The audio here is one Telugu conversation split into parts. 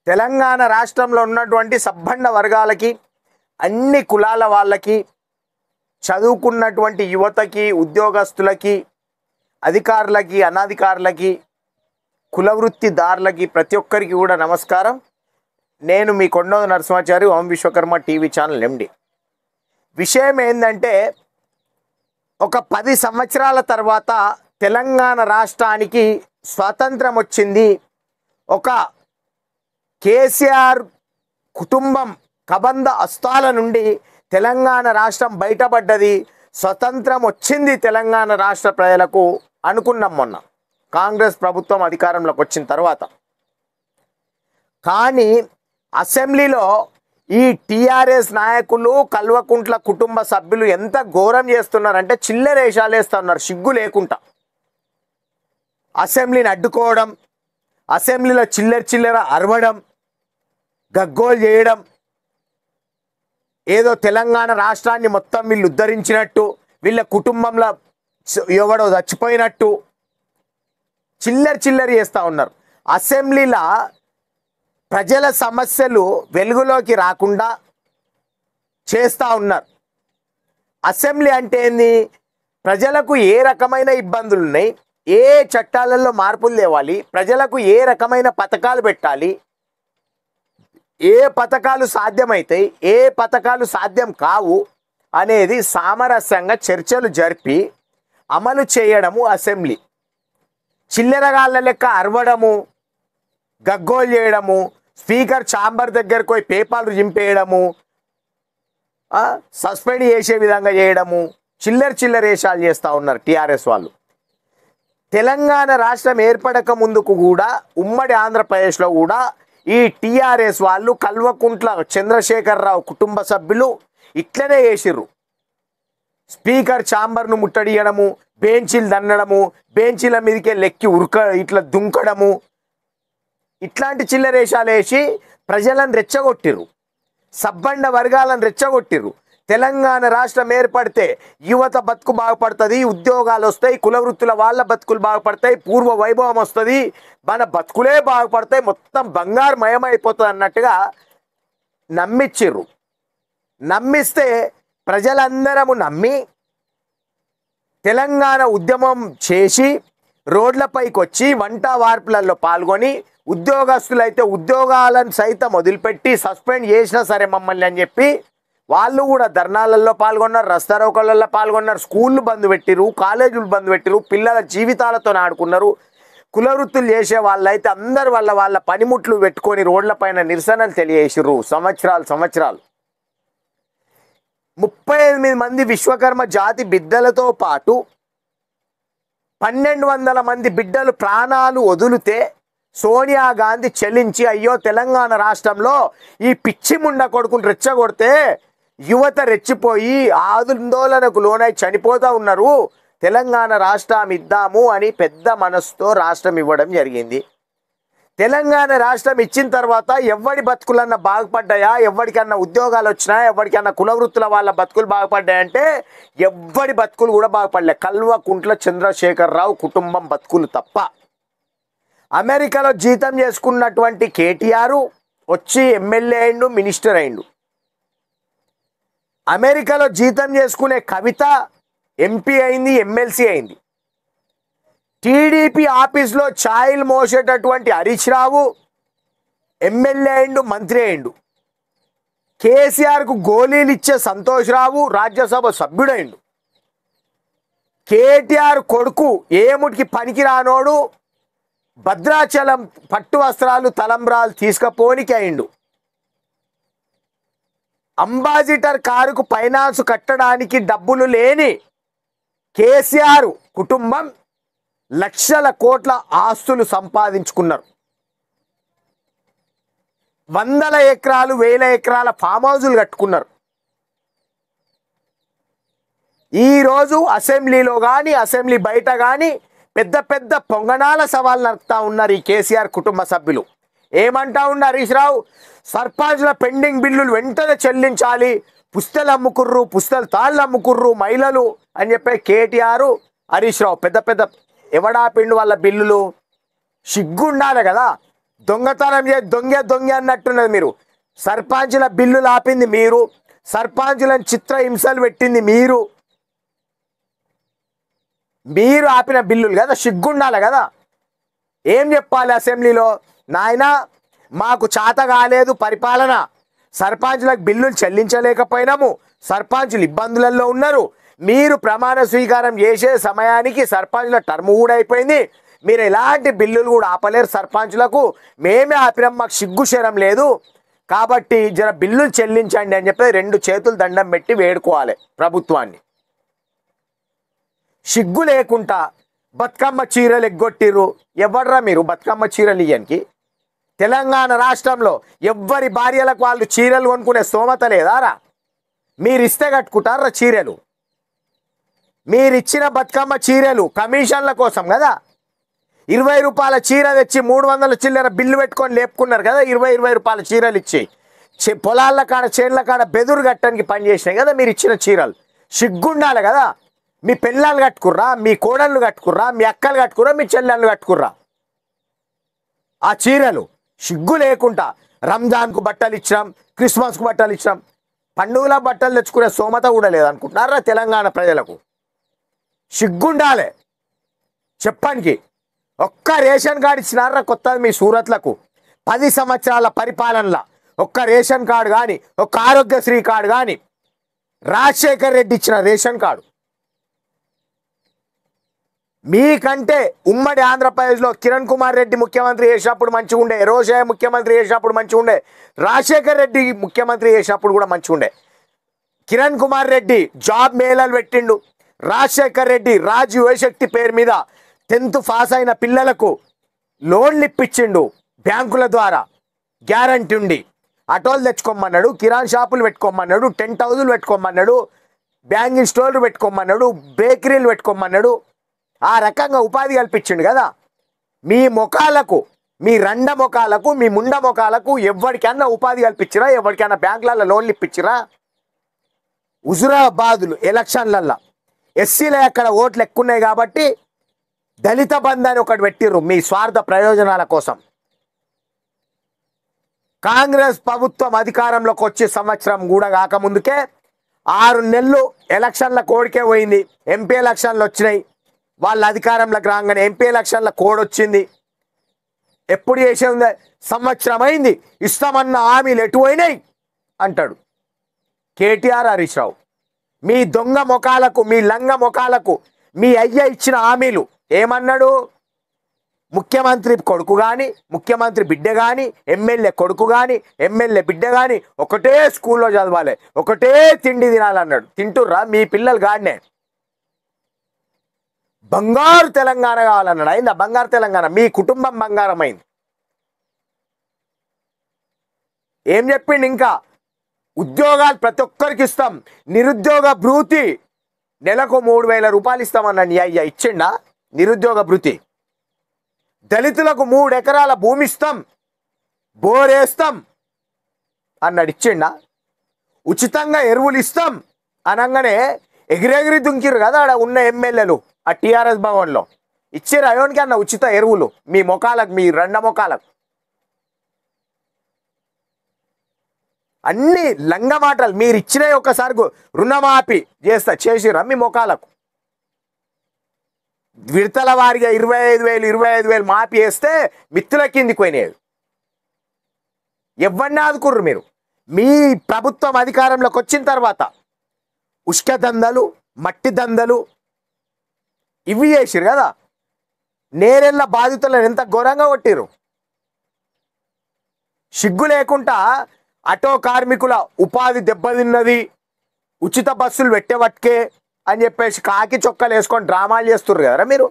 తెలంగాణ రాష్ట్రంలో ఉన్నటువంటి సబ్బండ వర్గాలకి, అన్ని కులాల వాళ్ళకి, చదువుకున్నటువంటి యువతకి, ఉద్యోగస్తులకి, అధికారులకి, అనధికారులకి, కులవృత్తిదారులకి ప్రతి ఒక్కరికి కూడా నమస్కారం. నేను మీ కొండోద నరసింహాచారి, ఓం విశ్వకర్మ టీవీ ఛానల్ ఎండి. విషయం ఏంటంటే, ఒక 10 సంవత్సరాల తర్వాత తెలంగాణ రాష్ట్రానికి స్వాతంత్రం వచ్చింది. ఒక కేసీఆర్ కుటుంబం కబంధ హస్తాల నుండి తెలంగాణ రాష్ట్రం బయటపడ్డది. స్వతంత్రం వచ్చింది తెలంగాణ రాష్ట్ర ప్రజలకు అనుకున్నాం మొన్న కాంగ్రెస్ ప్రభుత్వం అధికారంలోకి వచ్చిన తర్వాత. కానీ అసెంబ్లీలో ఈ టీఆర్ఎస్ నాయకులు, కల్వకుంట్ల కుటుంబ సభ్యులు ఎంత ఘోరం చేస్తున్నారంటే చిల్లరేషాలు వేస్తున్నారు సిగ్గు లేకుండా. అసెంబ్లీని అడ్డుకోవడం, అసెంబ్లీలో చిల్లర అరవడం, గగ్గోలు చేయడం, ఏదో తెలంగాణ రాష్ట్రాన్ని మొత్తం వీళ్ళు ఉద్ధరించినట్టు, వీళ్ళ కుటుంబంలో ఎవడో చచ్చిపోయినట్టు చిల్లర చేస్తూ ఉన్నారు. అసెంబ్లీలో ప్రజల సమస్యలు వెలుగులోకి రాకుండా చేస్తూ ఉన్నారు. అసెంబ్లీ అంటే ఏంది? ప్రజలకు ఏ రకమైన ఇబ్బందులు ఉన్నాయి, ఏ చట్టాలలో మార్పులు తేవాలి, ప్రజలకు ఏ రకమైన పథకాలు పెట్టాలి, ఏ పథకాలు సాధ్యమవుతాయి, ఏ పథకాలు సాధ్యం కావు అనేది సామరస్యంగా చర్చలు జరిపి అమలు చేయడము అసెంబ్లీ. చిల్లరగాళ్ళ లెక్క అరవడము, గగ్గోలు చేయడము, స్పీకర్ ఛాంబర్ దగ్గరకు పోయి పేపర్లు చింపేయడము, సస్పెండ్ చేసే విధంగా చేయడము, చిల్లర వేషాలు చేస్తూ ఉన్నారు టీఆర్ఎస్ వాళ్ళు. తెలంగాణ రాష్ట్రం ఏర్పడక ముందుకు కూడా ఉమ్మడి ఆంధ్రప్రదేశ్లో కూడా ఈ టీఆర్ఎస్ వాళ్ళు, కల్వకుంట్ల చంద్రశేఖరరావు కుటుంబ సభ్యులు ఇట్లనే చేసిర్రు. స్పీకర్ ఛాంబర్ను ముట్టడియడము, బెంచీలు దన్నడము, బెంచీల మీదకే లెక్కి ఇట్లా దుంకడము, ఇట్లాంటి చిల్లరేషాలు వేసి ప్రజలను రెచ్చగొట్టిర్రు, సబ్బండ వర్గాలను రెచ్చగొట్టిర్రు. తెలంగాణ రాష్ట్రం ఏర్పడితే యువత బతుకు బాగుపడుతుంది, ఉద్యోగాలు వస్తాయి, కులవృత్తుల వాళ్ళ బతుకులు బాగుపడతాయి, పూర్వ వైభవం వస్తుంది, మన బతుకులే బాగుపడతాయి, మొత్తం బంగారు మయమైపోతుంది అన్నట్టుగా నమ్మిచ్చిర్రు. నమ్మిస్తే ప్రజలందరము నమ్మి తెలంగాణ ఉద్యమం చేసి రోడ్లపైకి వచ్చి వంట వార్పులలో పాల్గొని, ఉద్యోగస్తులైతే ఉద్యోగాలను సైతం వదిలిపెట్టి సస్పెండ్ చేసినా సరే మమ్మల్ని అని చెప్పి వాళ్ళు కూడా ధర్నాలలో పాల్గొన్నారు, రస్తారోకలలో పాల్గొన్నారు, స్కూళ్ళు బంద్ పెట్టిరు, కాలేజీలు బంద్ పెట్టిరు, పిల్లల జీవితాలతో ఆడుకున్నారు. కులవృత్తులు చేసే వాళ్ళైతే అందరు వాళ్ళ పనిముట్లు పెట్టుకొని రోడ్లపైన నిరసనలు తెలియజేసిర్రు సంవత్సరాలు. 38 మంది విశ్వకర్మ జాతి బిడ్డలతో పాటు 1200 మంది బిడ్డలు ప్రాణాలు వదిలితే సోనియా గాంధీ చెల్లించి, అయ్యో తెలంగాణ రాష్ట్రంలో ఈ పిచ్చి ముండ కొడుకుని రెచ్చగొడితే యువత రెచ్చిపోయి ఆందోళనకు లోనై చనిపోతూ ఉన్నారు, తెలంగాణ రాష్ట్రం ఇద్దాము అని పెద్ద మనసుతో రాష్ట్రం ఇవ్వడం జరిగింది. తెలంగాణ రాష్ట్రం ఇచ్చిన తర్వాత ఎవడి బతుకులన్నా బాగుపడ్డాయా, ఎవరికన్నా ఉద్యోగాలు వచ్చినాయా, ఎవరికన్నా కులవృత్తుల వాళ్ళ బతుకులు బాగుపడ్డాయంటే ఎవడి బతుకులు కూడా బాగుపడలే. కల్వకుంట్ల చంద్రశేఖరరావు కుటుంబం బతుకులు తప్ప. అమెరికాలో జీతం చేసుకున్నటువంటి కేటీఆర్ వచ్చి ఎమ్మెల్యే అయిండు, మినిస్టర్ అయిండు. అమెరికాలో జీతం చేసుకునే కవిత ఎంపీ అయింది, ఎమ్మెల్సీ అయింది. టీడీపీ ఆఫీస్లో ఛాయలు మోసేటటువంటి హరీష్ రావు ఎమ్మెల్యే అయిండు, మంత్రి అయిండు. కేసీఆర్కు గోళీలు ఇచ్చే సంతోష్ రావు రాజ్యసభ సభ్యుడైండు. కేటీఆర్ కొడుకు ఏముటికి పనికి రానోడు భద్రాచలం పట్టు వస్త్రాలు, తలంబ్రాలు తీసుకపోనికి అయిండు. అంబాసిడర్ కారుకు ఫైనాన్స్ కట్టడానికి డబ్బులు లేని కేసీఆర్ కుటుంబం లక్షల కోట్ల ఆస్తులు సంపాదించుకున్నారు. 100 ఎకరాలు, 1000 ఎకరాల ఫామ్ హౌజులు కట్టుకున్నారు. ఈరోజు అసెంబ్లీలో కానీ, అసెంబ్లీ బయట కానీ పెద్ద పొంగనాల సవాళ్ళు నడుపుతా ఉన్నారు ఈ కేసీఆర్ కుటుంబ సభ్యులు. ఏమంటా ఉన్నారు హరీష్ రావు? సర్పంచ్ల పెండింగ్ బిల్లులు వెంటనే చెల్లించాలి, పుస్తలు అమ్ముకుర్రు, పుస్తలు తాళ్ళు అమ్ముకుర్రు మహిళలు అని చెప్పే కేటీఆర్, హరీష్ రావు పెద్ద ఎవడాపిండు వాళ్ళ బిల్లులు. సిగ్గుండాలి కదా. దొంగతనం చేసి దొంగ అన్నట్టున్నది. మీరు సర్పంచుల బిల్లులు ఆపింది మీరు, సర్పంచులను చిత్రహింసలు పెట్టింది మీరు, మీరు ఆపిన బిల్లులు కదా, సిగ్గుండాలి కదా. ఏం చెప్పాలి అసెంబ్లీలో? నాయనా మాకు చేత కాలేదు పరిపాలన, సర్పంచులకు బిల్లులు చెల్లించలేకపోయినాము, సర్పంచులు ఇబ్బందులలో ఉన్నారు, మీరు ప్రమాణ స్వీకారం చేసే సమయానికి సర్పంచుల టర్మ్ కూడా అయిపోయింది, మీరు ఎలాంటి బిల్లులు కూడా ఆపలేరు సర్పంచులకు, మేమే ఆపినాం, మాకు సిగ్గు శరం లేదు, కాబట్టి జర బిల్లులు చెల్లించండి అని చెప్పి 2 చేతులు దండం పెట్టి వేడుకోవాలి ప్రభుత్వాన్ని. సిగ్గు లేకుండా బతుకమ్మ చీరలు ఎగ్గొట్టిర్రు. ఎవడ్రా మీరు బతుకమ్మ చీరలు ఇయ్యానికి? తెలంగాణ రాష్ట్రంలో ఎవ్వరి భార్యలకు వాళ్ళు చీరలు కొనుక్కునే స్తోమత లేదారా? మీరు ఇస్తే కట్టుకుంటారా చీరలు? మీరిచ్చిన బతుకమ్మ చీరలు కమిషన్ల కోసం కదా. 20 రూపాయల చీర తెచ్చి 300 చిల్లర బిల్లు పెట్టుకొని లేపుకున్నారు కదా. 20 రూపాయల చీరలు ఇచ్చి పొలాల కాడ చేన్ల కాడ బెదురు కట్టడానికి పనిచేసినాయి కదా మీరు ఇచ్చిన చీరలు. సిగ్గుండాలి కదా. మీ పిల్లలు కట్టుకుర్రా, మీ కోడళ్ళు కట్టుకుర్రా, మీ అక్కలు కట్టుకుర్రా, మీ చెల్లెళ్ళు కట్టుకుర్రా ఆ చీరలు? సిగ్గు లేకుండా రంజాన్కు బట్టలు ఇచ్చినాం, క్రిస్మస్కు బట్టలు ఇచ్చినాం, పండుగల బట్టలు తెచ్చుకునే స్తోమత కూడా లేదనుకుంటున్నారా తెలంగాణ ప్రజలకు? సిగ్గుండాలి చెప్పడానికి. ఒక్క రేషన్ కార్డు ఇచ్చినారా కొత్తది మీ సూరత్లకు? 10 సంవత్సరాల పరిపాలనలో ఒక్క రేషన్ కార్డు కానీ, ఒక్క ఆరోగ్యశ్రీ కార్డు కానీ, రాజశేఖర్ రెడ్డి ఇచ్చిన రేషన్ కార్డు మీకంటే ఉమ్మడి ఆంధ్రప్రదేశ్లో కిరణ్ కుమార్ రెడ్డి ముఖ్యమంత్రి చేసినప్పుడు మంచిగా ఉండే, రోషయ్య ముఖ్యమంత్రి చేసినప్పుడు మంచిగా ఉండే, రాజశేఖర్ రెడ్డి ముఖ్యమంత్రి చేసినప్పుడు కూడా మంచిగా ఉండే. కిరణ్ కుమార్ రెడ్డి జాబ్ మేళాలు పెట్టిండు, రాజశేఖర్ రెడ్డి రాజు యువశక్తి పేరు మీద 10th పాస్ అయిన పిల్లలకు లోన్లు ఇప్పించిండు బ్యాంకుల ద్వారా, గ్యారంటీ ఉండి. ఆటోలు తెచ్చుకోమన్నాడు, కిరాణా షాపులు పెట్టుకోమన్నాడు, టెంట్ హౌజులు పెట్టుకోమన్నాడు, బ్యాంగిల్ స్టోర్లు పెట్టుకోమన్నాడు, బేకరీలు పెట్టుకోమన్నాడు. ఆ రకంగా ఉపాధి కల్పించిండు కదా. మీ ముఖాలకు, మీ రండ ముఖాలకు, మీ ముండ ముఖాలకు ఎవరికైనా ఉపాధి కల్పించిరా? ఎవరికైనా బ్యాంకులలో లోన్లు ఇప్పించిరా? హుజురాబాదులు ఎలక్షన్లల్లో ఎస్సీలే అక్కడ ఓట్లు ఎక్కున్నాయి కాబట్టి దళిత బంధు అని ఒకటి పెట్టిర్రు మీ స్వార్థ ప్రయోజనాల కోసం. కాంగ్రెస్ ప్రభుత్వం అధికారంలోకి వచ్చే సంవత్సరం కూడా కాకముందుకే 6 నెలలు ఎలక్షన్ల కోడికే పోయింది. ఎంపీ ఎలక్షన్లు వచ్చినాయి, వాళ్ళ అధికారంలోకి రాగానే ఎంపీ ఎలక్షన్ల కోడ్ వచ్చింది. ఎప్పుడు చేసే ఉంది? సంవత్సరం అయింది, ఇస్తామన్న హామీలు ఎటు పోయినాయి అంటాడు కేటీఆర్, హరీష్ రావు. మీ దొంగ ముఖాలకు, మీ లంగ ముఖాలకు మీ అయ్య ఇచ్చిన హామీలు ఏమన్నాడు? ముఖ్యమంత్రి కొడుకు కానీ, ముఖ్యమంత్రి బిడ్డ కానీ, ఎమ్మెల్యే కొడుకు కానీ, ఎమ్మెల్యే బిడ్డ కానీ ఒకటే స్కూల్లో చదవాలి, ఒకటే తిండి తినాలన్నాడు. తింటుర్రా మీ పిల్లలు గాడినే? బంగారు తెలంగాణ కావాలన్నాడు. అయిందా బంగారు తెలంగాణ? మీ కుటుంబం బంగారం అయింది. ఏం చెప్పిండు ఇంకా? ఉద్యోగాలు ప్రతి ఒక్కరికి ఇస్తాం, నిరుద్యోగ భృతి నెలకు 3000 రూపాయలు ఇస్తామన్నాడు. అయ్యా ఇచ్చిండా నిరుద్యోగ భృతి? దళితులకు 3 ఎకరాల భూమి ఇస్తాం, బోరేస్తాం అన్నాడు. ఇచ్చిండా? ఉచితంగా ఎరువులు ఇస్తాం అనగానే ఎగిరెగిరి దుంకిరు కదా ఆడ ఉన్న ఎమ్మెల్యేలు ఆ టీఆర్ఎస్ భవన్లో. ఇచ్చారు అయోనికి అన్న ఉచిత ఎరువులు మీ మొఖాలకు, మీ రెండ మొఖాలకు. అన్ని లంగ మాటలు. మీరు ఇచ్చినవి ఒకసారి రుణమాఫీ చేసిరా మీ మొఖాలకు? విడతల వారిగా 25,000 మాఫీ చేస్తే మిత్తుల కిందికి పోయినాయి. ఎవరిని ఆదుకుర్రు మీరు? మీ ప్రభుత్వం అధికారంలోకి వచ్చిన తర్వాత ఉష్క దందలు, మట్టి దందలు ఇవి చేసిరు కదా. నేరెళ్ళ బాధితులను ఎంత ఘోరంగా కొట్టిరు. సిగ్గు లేకుండా ఆటో కార్మికుల ఉపాధి దెబ్బతిన్నది, ఉచిత బస్సులు పెట్టేవట్కే అని చెప్పేసి కాకి చొక్కలు వేసుకొని డ్రామాలు చేస్తుర్రు కదరా మీరు.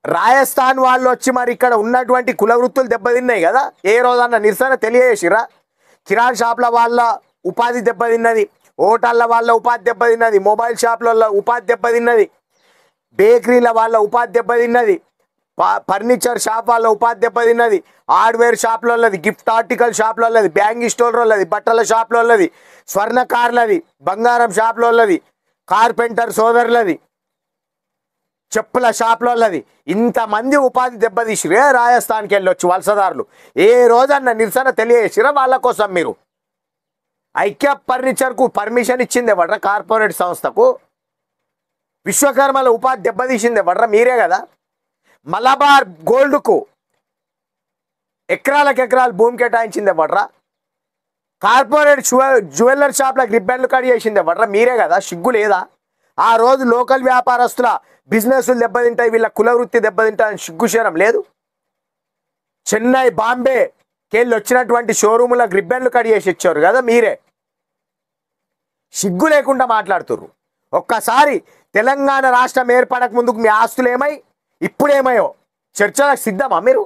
రాజస్థాన్ వాళ్ళు వచ్చి మరి ఇక్కడ ఉన్నటువంటి కుల వృత్తులు దెబ్బతిన్నాయి కదా. ఏ రోజన్నా నిరసన తెలియజేసిరా? కిరాణా షాప్ల వాళ్ళ ఉపాధి దెబ్బతిన్నది, హోటళ్ళ వాళ్ళ ఉపాధి దెబ్బతిన్నది, మొబైల్ షాప్ల ఉపాధి దెబ్బతిన్నది, బేకరీల వాళ్ళ ఉపాధి దెబ్బతిన్నది, ఫర్నిచర్ షాప్ వాళ్ళ ఉపాధి దెబ్బతిన్నది, హార్డ్వేర్ షాప్లది, గిఫ్ట్ ఆర్టికల్ షాప్లది, బ్యాంకింగ్ స్టోర్లది, బట్టల షాప్లది, స్వర్ణకార్లది, బంగారం షాప్లది, కార్పెంటర్ సోదరులది, చెప్పుల షాప్లది ఇంతమంది ఉపాధి దెబ్బతీసిరే రాజస్థాన్కి వెళ్ళొచ్చు వలసదారులు. ఏ రోజన్న నిరసన తెలియజేసిరా వాళ్ళ కోసం? మీరు ఐక్య ఫర్నిచర్కు పర్మిషన్ ఇచ్చింది ఎవడ్రా? కార్పొరేట్ సంస్థకు. విశ్వకర్మల ఉపాధి దెబ్బతీసింది ఎవడ్రా? మీరే కదా. మలబార్ గోల్డ్కు ఎకరాలకు భూమి కేటాయించింది ఎవడ్రా? కార్పొరేట్ జ్యువెలర్ షాప్లకు రిబ్బన్లు కట్ చేసింది ఎవడ్రా? మీరే కదా. సిగ్గు లేదా? ఆ రోజు లోకల్ వ్యాపారస్తుల బిజినెస్లు దెబ్బతింటాయి, వీళ్ళ కులవృత్తి దెబ్బతింటాయని సిగ్గుశరం లేదు. చెన్నై బాంబేకెళ్ళి వచ్చినటువంటి షోరూములకు రిబ్బన్లు కట్ చేసి ఇచ్చారు కదా మీరే. సిగ్గు లేకుండా మాట్లాడుతుర్రు. ఒక్కసారి తెలంగాణ రాష్ట్రం ఏర్పడక ముందుకు మీ ఆస్తులు ఏమై ఇప్పుడేమయో చర్చలకు సిద్ధమా మీరు?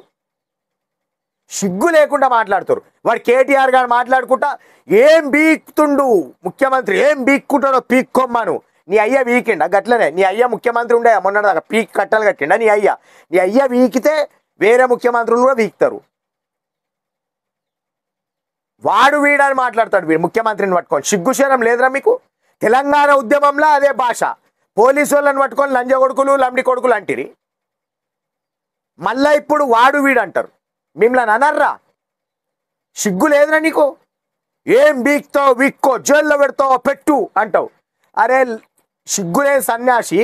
సిగ్గు లేకుండా మాట్లాడుతారు. వాడు కేటీఆర్ గారు మాట్లాడుకుంటా ఏం బీక్తుండు ముఖ్యమంత్రి, ఏం బీక్కుంటాడో పీక్కొమ్మను. నీ అయ్య వీకిండా? గట్లనే నీ అయ్య ముఖ్యమంత్రి ఉండే మొన్నదాకా పీక్ కట్టలు కట్టిండా నీ అయ్య? నీ అయ్య వీకితే వేరే ముఖ్యమంత్రులు కూడా వీక్తారు. వాడు వీడని మాట్లాడతాడు వీడు ముఖ్యమంత్రిని పట్టుకొని. సిగ్గుశరం లేదురా మీకు? తెలంగాణ ఉద్యమంలో అదే భాష. పోలీసు వాళ్ళని పట్టుకొని లంజ కొడుకులు లంబడి కొడుకులు అంటిరి. మళ్ళా ఇప్పుడు వాడు వీడు అంటారు. మిమ్మల్ని అనర్రా? సిగ్గు లేదురా నీకు? ఏం బీక్తావు వీక్కో, జైల్లో పెడతావు పెట్టు అంటావు. అరే సిగ్గులేని సన్యాసి,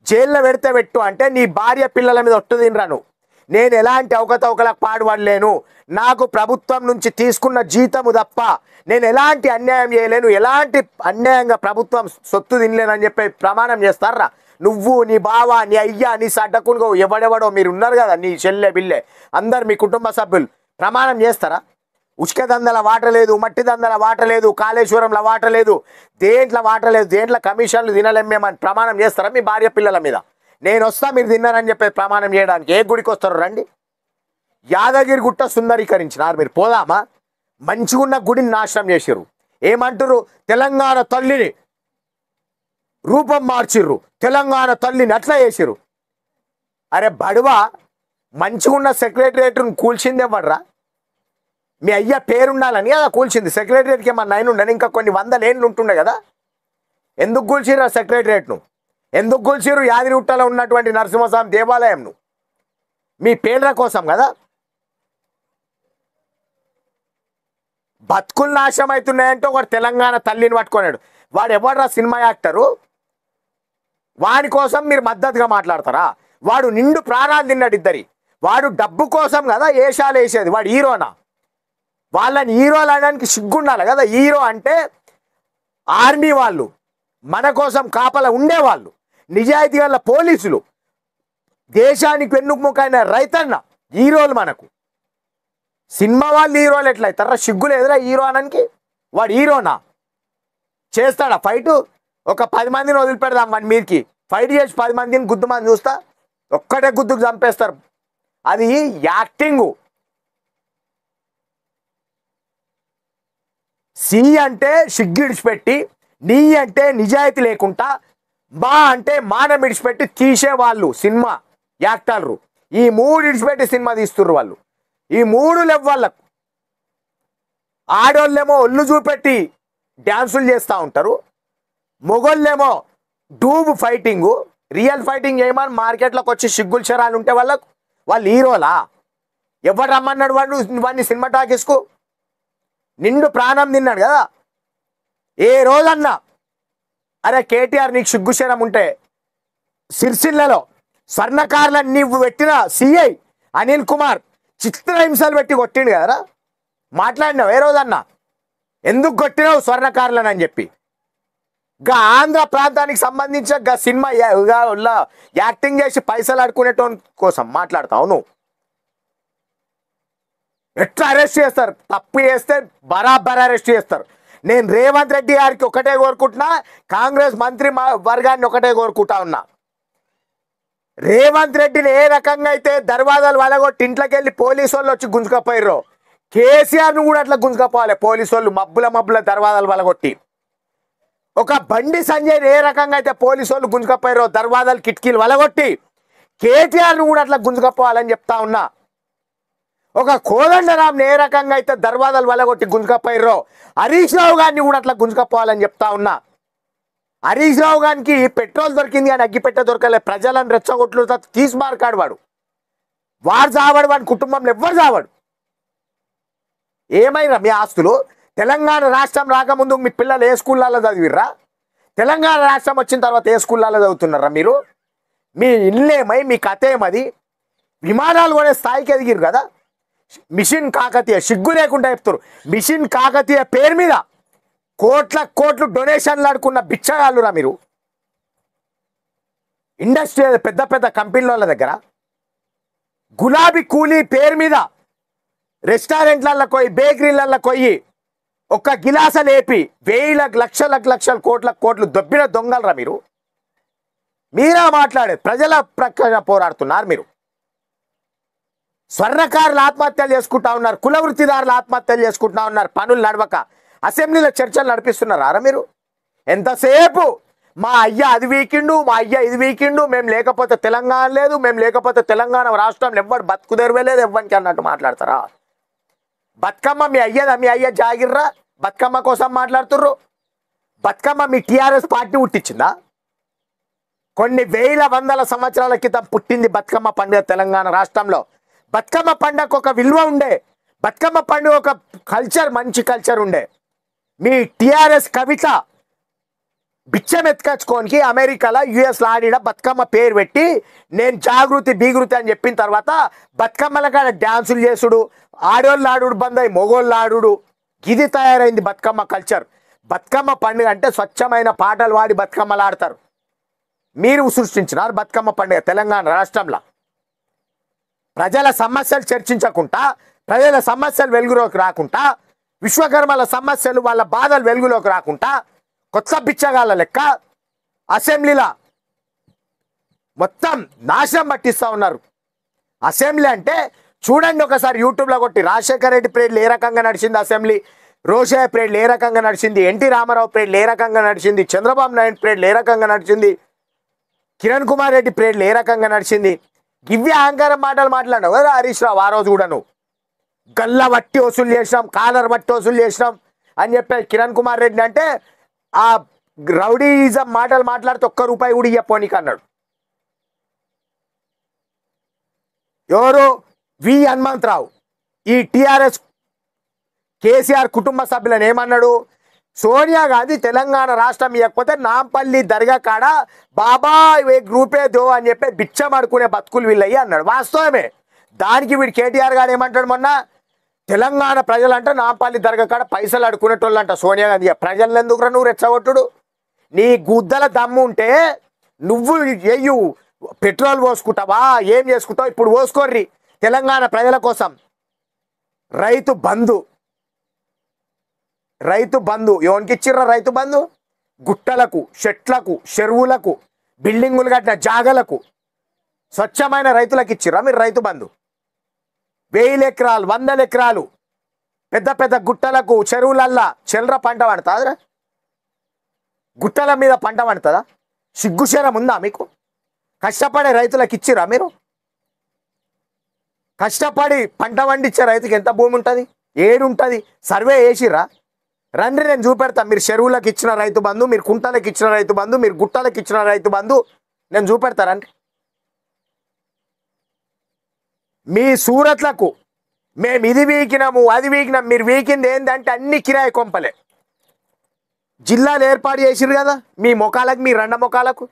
జైల్లో పెడితే పెట్టు అంటే నీ భార్య పిల్లల మీద ఒట్టు తినరా నువ్వు. నేను ఎలాంటి అవకతవకలకు పాడుపడలేను, నాకు ప్రభుత్వం నుంచి తీసుకున్న జీతము తప్ప నేను ఎలాంటి అన్యాయం చేయలేను, ఎలాంటి అన్యాయంగా ప్రభుత్వం సొత్తు తినలేనని చెప్పి ప్రమాణం చేస్తారా? నువ్వు, నీ బావ, నీ అయ్య, నీ సడ్డకునుగో ఎవడెవడో మీరు ఉన్నారు కదా, నీ చెల్లె బిల్లె అందరు మీ కుటుంబ సభ్యులు ప్రమాణం చేస్తారా? ఉచిక దందల వాట లేదు, మట్టి దందల వాట లేదు, కాళేశ్వరంలో వాట లేదు, దేంట్లో వాట లేదు, దేంట్లో కమిషన్లు తినలేమేమని ప్రమాణం చేస్తారా మీ భార్య పిల్లల మీద? నేను వస్తా మీరు తిన్నారని చెప్పి ప్రమాణం చేయడానికి. ఏ గుడికి వస్తారు రండి? యాదగిరి గుట్ట సుందరీకరించినారు మీరు, పోదామా? మంచిగున్న గుడిని నాశనం చేసిర్రు. ఏమంటారు? తెలంగాణ తల్లిని రూపం మార్చిర్రు, తెలంగాణ తల్లిని అట్లా చేసిర్రు. అరే బడువా, మంచిగున్న సెక్రటరియట్ను కూల్చింది ఎవడ్రా? మీ అయ్య పేరుండాలని కదా కూల్చింది. సెక్రటరియట్కి ఏమన్నా అయిన ఉండని ఇంకా కొన్ని 100 ఏళ్ళు ఉంటుండే కదా. ఎందుకు కూల్చిర్రు ఆ సెక్రటరియట్ను? ఎందుకు కూల్చిర్రు యాదగిరిగుట్టలో ఉన్నటువంటి నరసింహస్వామి దేవాలయంను? మీ పేర్ల కోసం కదా. బతుకులు నాశనం అవుతున్నాయంటే ఒకటి తెలంగాణ తల్లిని పట్టుకున్నాడు. వాడు ఎవడ్రా? Cinema actor. వాడి కోసం మీరు మద్దతుగా మాట్లాడతారా? వాడు నిండు ప్రాణాలు తిన్నాడు ఇద్దరి. వాడు డబ్బు కోసం కదా ఏషాలు వేసేది. వాడు హీరోనా? వాళ్ళని హీరోలు అనడానికి సిగ్గుండాలి కదా. హీరో అంటే ఆర్మీ వాళ్ళు, మన కోసం కాపలా ఉండేవాళ్ళు, నిజాయితీ గల పోలీసులు, దేశానికి వెన్నుముకైన రైతన్న హీరోలు మనకు. సినిమా వాళ్ళు హీరోలు ఎట్లయితారా? సిగ్గు లేదురా హీరో అనడానికి? వాడు హీరోనా? చేస్తాడా ఫైటు? ఒక 10 మందిని వదిలిపెడదాం వాడి మీదకి, ఫైట్ చేసి 10 మందిని గుద్దుమని చూస్తా, ఒక్కటే గుద్దుకు చంపేస్తారు. అది యాక్టింగు. సి అంటే సిగ్గు ఇడిచిపెట్టి, నీ అంటే నిజాయితీ లేకుండా, మా అంటే మానం ఇడిచిపెట్టి తీసేవాళ్ళు సినిమా యాక్టర్లు. ఈ 3 ఇడిచిపెట్టి సినిమా తీస్తుర్రు వాళ్ళు. ఈ 3 లేవు వాళ్ళకు. ఆడోళ్ళేమో ఒళ్ళు చూపెట్టి డ్యాన్సులు చేస్తూ ఉంటారు, మొగోళ్ళేమో డూబ్ ఫైటింగు, రియల్ ఫైటింగ్ చేయమని మార్కెట్లోకి వచ్చి సిగ్గులు చరాలు ఉంటే వాళ్ళకు. వాళ్ళు హీరోలా? ఎవరు రమ్మన్నాడు వాడిని సినిమా టాకీస్కు? నిండు ప్రాణం తిన్నాడు కదా. ఏ రోజన్నా అరే కేటీఆర్ నీకు సిగ్గుశరం ఉంటే సిరిసిల్లలో స్వర్ణకారులను నీవు పెట్టిన సిఐ అనిల్ కుమార్ చిత్రహింసలు పెట్టి కొట్టిండు కదరా? మాట్లాడినావు ఏ రోజన్నా? ఎందుకు కొట్టినావు స్వర్ణకారులను అని చెప్పి? గా ఆంధ్ర ప్రాంతానికి సంబంధించిన గా సినిమా యాక్టింగ్ చేసి పైసలు అడుకునేటోని కోసం మాట్లాడతావు నువ్వు. ఎట్లా అరెస్ట్ చేస్తారు? తప్పు చేస్తే బరాబర్ అరెస్ట్ చేస్తారు. నేను రేవంత్ రెడ్డి గారికి ఒకటే కోరుకుంటున్నా, కాంగ్రెస్ మంత్రి వర్గాన్ని ఒకటే కోరుకుంటా ఉన్నా. రేవంత్ రెడ్డిని ఏ రకంగా అయితే దర్వాజాలు వలగొట్టి ఇంట్లోకి వెళ్ళి పోలీసు వాళ్ళు వచ్చి గుంజుకపోయారో, కేసీఆర్ను కూడా అట్లా గుంజుకపోవాలి పోలీసు వాళ్ళు మబ్బుల దర్వాజాలు వలగొట్టి. ఒక బండి సంజయ్ ఏ రకంగా అయితే పోలీసు వాళ్ళు గుంజుకపోయారో దర్వాజాలు కిటికీలు వలగొట్టి, కేటీఆర్ను కూడా అట్లా గుంజుకపోవాలని చెప్తా ఉన్నా. ఒక కోదండరాంని ఏ రకంగా అయితే దర్వాజాలు వలగొట్టి గుంజుకపోయారో హరీష్ రావు గారిని కూడా అట్లా గుంజుకపోవాలని చెప్తా ఉన్నా. హరీష్ రావు గారికి పెట్రోల్ దొరికింది కానీ అగ్గిపెట్ట దొరకలే. ప్రజలను రెచ్చగొట్లు తీసి మార్కాడు వాడు చావాడు, వాడి కుటుంబంలో ఎవ్వరు చావాడు. ఏమైనా మీ ఆస్తులు? తెలంగాణ రాష్ట్రం రాకముందు మీ పిల్లలు ఏ స్కూళ్ళల్లో చదివిర్రా? తెలంగాణ రాష్ట్రం వచ్చిన తర్వాత ఏ స్కూళ్ళల్లో చదువుతున్నారా మీరు? మీ ఇల్లేమై, మీ కథ ఏమది? విమానాలు కొనే స్థాయికి ఎదిగిరు కదా. మిషన్ కాకతీయ సిగ్గు లేకుండా చెప్తారు. మిషన్ కాకతీయ పేరు మీద కోట్లు డొనేషన్లు ఆడుకున్న బిచ్చగాళ్ళురా మీరు. ఇండస్ట్రీ పెద్ద పెద్ద కంపెనీల దగ్గర గులాబీ కూలీ పేరు మీద రెస్టారెంట్లలో పోయి, బేకరీలలో పోయి ఒక్క గిలాస లేపి లక్షల కోట్లు దొబ్బిన దొంగలరా మీరు. మీరా మాట్లాడే ప్రజల ప్రక్కన పోరాడుతున్నారు మీరు. స్వర్ణకారులు ఆత్మహత్యలు చేసుకుంటా ఉన్నారు, కుల వృత్తిదారులు ఆత్మహత్యలు చేసుకుంటా ఉన్నారు. పనులు నడవక అసెంబ్లీలో చర్చలు నడిపిస్తున్నారా మీరు? ఎంతసేపు మా అయ్య అది వీకిండు, మా అయ్య ఇది వీకిండు, మేము లేకపోతే తెలంగాణ లేదు, మేము లేకపోతే తెలంగాణ రాష్ట్రంలో ఎవ్వడు బతుకు తెరవలేదు ఎవ్వరికి అన్నట్టు మాట్లాడతారా? బతుకమ్మ మీ అయ్య జాగిర్రా? బతుకమ్మ కోసం మాట్లాడుతుర్రు. బతుకమ్మ మీ టీఆర్ఎస్ పార్టీ పుట్టించిందా? కొన్ని వందల సంవత్సరాల క్రితం పుట్టింది బతుకమ్మ పండుగ తెలంగాణ రాష్ట్రంలో. బతుకమ్మ పండుగకు ఒక విలువ ఉండే, బతుకమ్మ పండుగ ఒక కల్చర్, మంచి కల్చర్ ఉండే. మీ టీఆర్ఎస్ కవిత బిచ్చం ఎత్తుకొచ్చుకోనికి అమెరికాలో యుఎస్లో ఆడిన బతుకమ్మ పేరు పెట్టి నేను జాగృతి బీగృతి అని చెప్పిన తర్వాత బతుకమ్మల కాడ డ్యాన్సులు చేసుడు, ఆడోళ్ళు ఆడుడు బంద్ అయి మొగోళ్ళు ఆడుడు, ఇది తయారైంది బతుకమ్మ కల్చర్. బతుకమ్మ పండుగ అంటే స్వచ్ఛమైన పాటలు పాడి బతుకమ్మలు ఆడతారు. మీరు సృష్టించినారు బతుకమ్మ పండుగ తెలంగాణ రాష్ట్రంలో. ప్రజల సమస్యలు చర్చించకుండా, ప్రజల సమస్యలు వెలుగులోకి రాకుండా, విశ్వకర్మల సమస్యలు వాళ్ళ బాధలు వెలుగులోకి రాకుండా కొత్త బిచ్చగాళ్ళ లెక్క అసెంబ్లీలో మొత్తం నాశనం పట్టిస్తూ ఉన్నారు. అసెంబ్లీ అంటే చూడండి ఒకసారి యూట్యూబ్లో కొట్టి. రాజశేఖర రెడ్డి పీరియడ్లు ఏ రకంగా నడిచింది అసెంబ్లీ, రోషయ్య పీరియడ్లు ఏ రకంగా నడిచింది, ఎన్టీ రామారావు పీరియడ్లు ఏ రకంగా నడిచింది, చంద్రబాబు నాయుడు పీరియడ్లు ఏ రకంగా నడిచింది, కిరణ్ కుమార్ రెడ్డి పీరియడ్లు ఏ రకంగా నడిచింది. గివ్వి అహంకారం మాటలు మాట్లాడినావు కదా హరీష్ రావు. ఆ రోజు కూడా నువ్వు గల్ల బట్టి వసూలు చేసినాం, కాలర్ బట్టి వసూలు చేసినాం అని చెప్పి కిరణ్ కుమార్ రెడ్డి అంటే ఆ రౌడీజం మాటలు మాట్లాడితే ఒక్క రూపాయి కూడా ఇయ్యపోనీకి అన్నాడు. ఎవరు? వి హనుమంతరావు. ఈ టీఆర్ఎస్ కేసీఆర్ కుటుంబ సభ్యులను ఏమన్నాడు? సోనియా గాంధీ తెలంగాణ రాష్ట్రం ఇవ్వకపోతే నాంపల్లి దర్గా కాడ బాబా ఏ గ్రూపే దో అని చెప్పి బిచ్చం అడుకునే బతుకులు వీళ్ళయ్యి అన్నాడు. వాస్తవమే. దానికి వీడు కేటీఆర్ గారు ఏమంటాడు? మొన్న తెలంగాణ ప్రజలంటే నాంపల్లి దర్గా కాడ పైసలు అడుకునేటోళ్ళు అంట సోనియా గాంధీ. ప్రజలను ఎందుకురా నువ్వు రెచ్చగొట్టుడు? నీ గుద్దల దమ్ము ఉంటే నువ్వు ఎయ్యు పెట్రోల్ పోసుకుంటావా, ఏం చేసుకుంటావు? ఇప్పుడు పోసుకోర్రి తెలంగాణ ప్రజల కోసం. రైతు బంధు ఎవరికి ఇచ్చిర్రా? రైతు బంధు గుట్టలకు, చెట్లకు, చెరువులకు, బిల్డింగులు కట్టిన జాగలకు, స్వచ్ఛమైన రైతులకు ఇచ్చిర్రా మీరు రైతు బంధు? 1000 ఎకరాలు, 100 ఎకరాలు పెద్ద పెద్ద గుట్టలకు, చెరువులల్లా చెల్లర పంట పండుతుందిరా? గుట్టల మీద పంట పండుతుందా? సిగ్గుశరం ఉందా మీకు? కష్టపడే రైతులకు ఇచ్చిర్రా మీరు? కష్టపడి పంట పండించే రైతుకి ఎంత భూమి ఉంటుంది? ఏడుంటుంది? సర్వే వేసిర్రా? రండి నేను చూపెడతా. మీరు చెరువులకు ఇచ్చిన రైతు బంధు, మీరు కుంటలకు ఇచ్చిన రైతు బంధు, మీరు గుట్టలకు ఇచ్చిన రండి నేను చూపెడతారండి. మీ సూరత్లకు మేము ఇది వీకినాము, అది వీకినాము. మీరు వీకింది ఏంటంటే అన్ని కిరాయి కొంపలే. జిల్లాలు ఏర్పాటు చేసిరు కదా మీ మొఖాలకు, మీ రెండ మొఖాలకు.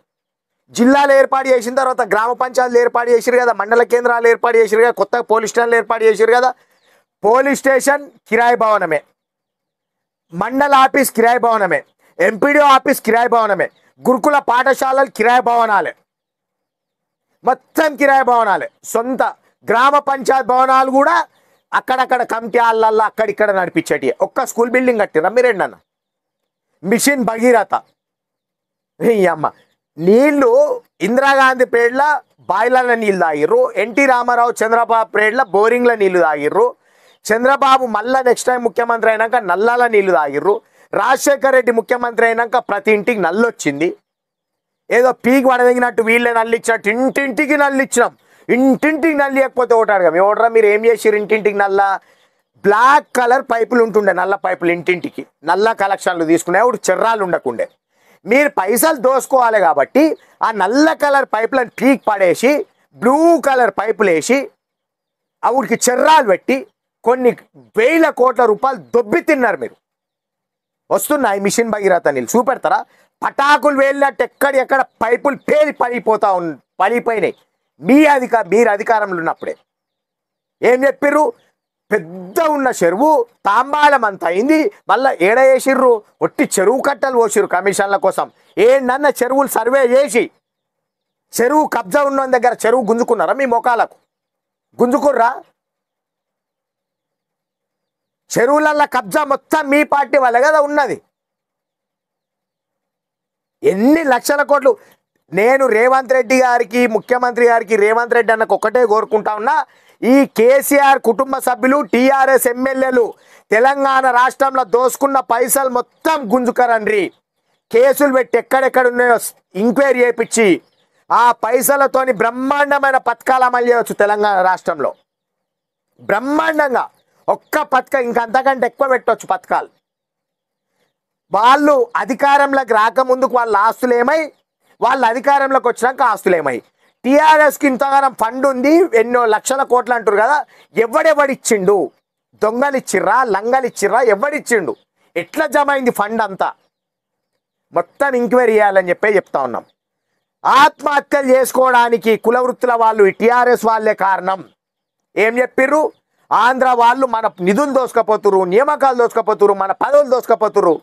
జిల్లాలు ఏర్పాటు చేసిన తర్వాత గ్రామ పంచాయతీలు ఏర్పాటు చేసిరు కదా, మండల కేంద్రాలు ఏర్పాటు చేసిరు కదా, కొత్త పోలీస్ స్టేషన్లు ఏర్పాటు చేసిరు కదా. పోలీస్ స్టేషన్ కిరాయి భవనమే, మండల ఆఫీస్ కిరాయి భవనమే, ఎంపీడీఓ ఆఫీస్ కిరాయి భవనమే, గురుకుల పాఠశాలలు కిరాయి భవనాలే, మొత్తం కిరాయి భవనాలే. సొంత గ్రామ పంచాయత్ భవనాలు కూడా అక్కడక్కడ కమిటీ హాళ్ళల్లో అక్కడిక్కడ నడిపించేటి. ఒక్క స్కూల్ బిల్డింగ్ కట్టిరా మీరేంటన్న? మిషన్ భగీరథ. అమ్మ నీళ్లు ఇందిరాగాంధీ పీరియడ్ల బాయిలర్ల నీళ్ళు తాగిర్రు, ఎన్టీ రామారావు చంద్రబాబు పీరియడ్ల బోరింగ్ల నీళ్లు తాగిర్రు, చంద్రబాబు మళ్ళా నెక్స్ట్ టైం ముఖ్యమంత్రి అయినాక నల్లాల నీళ్లు తాగిర్రు, రాజశేఖర్ రెడ్డి ముఖ్యమంత్రి అయినాక ప్రతి ఇంటికి నల్లు వచ్చింది. ఏదో పీకి వడదగినట్టు వీళ్ళే నల్లు ఇచ్చినట్టు ఇంటింటికి నల్లు ఇచ్చినాం. ఇంటింటికి నల్లు ఇవ్వకపోతే ఓటాడుగా ఎవడరా మీరు ఏం చేసిర్రు? ఇంటింటికి నల్ల బ్లాక్ కలర్ పైపులు ఉంటుండే, నల్ల పైపులు ఇంటింటికి నల్ల కలెక్షన్లు తీసుకునే చెర్రాలు ఉండకుండే. మీరు పైసలు దోసుకోవాలి కాబట్టి ఆ నల్ల కలర్ పైపులను పీక్ పడేసి బ్లూ కలర్ పైపులు వేసి ఆవిడికి చెర్రాలు పెట్టి కొన్ని వేల కోట్ల రూపాయలు దొబ్బి తిన్నారు మీరు. వస్తున్నాయి మిషన్ భగీరథ నీళ్ళు చూపెడతారా? పటాకులు వేలినట్టు ఎక్కడ పైపులు పేలి పడిపోయినాయి మీరు అధికారంలో ఉన్నప్పుడే. ఏం చెప్పిర్రు? పెద్ద ఉన్న చెరువు తాంబాలం అంత అయింది, మళ్ళీ ఏడ వేసిర్రు? ఒట్టి చెరువు కట్టలు పోసిర్రు కమిషన్ల కోసం. ఏంటన్న చెరువులు సర్వే చేసి చెరువు కబ్జా ఉన్న దగ్గర చెరువు గుంజుకున్నారా? మీ మొఖాలకు గుంజుకుర్రా? చెరువులల్లో కబ్జా మొత్తం మీ పార్టీ వల్ల కదా ఉన్నది. ఎన్ని లక్షల కోట్లు. నేను రేవంత్ రెడ్డి గారికి, ముఖ్యమంత్రి గారికి, రేవంత్ రెడ్డి అన్నకు ఒక్కటే కోరుకుంటా ఉన్నా, ఈ కేసీఆర్ కుటుంబ సభ్యులు, టీఆర్ఎస్ ఎమ్మెల్యేలు తెలంగాణ రాష్ట్రంలో దోసుకున్న పైసలు మొత్తం గుంజుకరండ్రి. కేసులు పెట్టి ఎక్కడెక్కడ ఉన్నాయో ఎంక్వైరీ చేయించి ఆ పైసలతోని బ్రహ్మాండమైన పథకాలు అమలు చేయవచ్చు తెలంగాణ రాష్ట్రంలో. బ్రహ్మాండంగా ఒక్క పథకం ఇంకంతకంటే ఎక్కువ పెట్టవచ్చు పథకాలు. వాళ్ళు అధికారంలోకి రాకముందుకు వాళ్ళ ఆస్తులేమై, వాళ్ళ అధికారంలోకి వచ్చినాక ఆస్తులేమై. టీఆర్ఎస్కి ఇంతగానం ఫండ్ ఉంది, ఎన్నో లక్షల కోట్లు అంటారు కదా, ఎవడెవడిచ్చిండు? దొంగలిచ్చిర్రా, లంగలిచ్చిర్రా, ఎవడిచ్చిండు? ఎట్లా జమ అయింది ఫండ్ అంతా? మొత్తం ఎంక్వైరీ చేయాలని చెప్తా ఉన్నాం. ఆత్మహత్యలు చేసుకోవడానికి కుల వృత్తుల వాళ్ళు టీఆర్ఎస్ వాళ్ళే కారణం. ఏం చెప్పిర్రు? ఆంధ్ర వాళ్ళు మన నిధులు దోసుకపోతురు, నియామకాలు దోసుకపోతురు, మన పదవులు దోసుకపోతురు.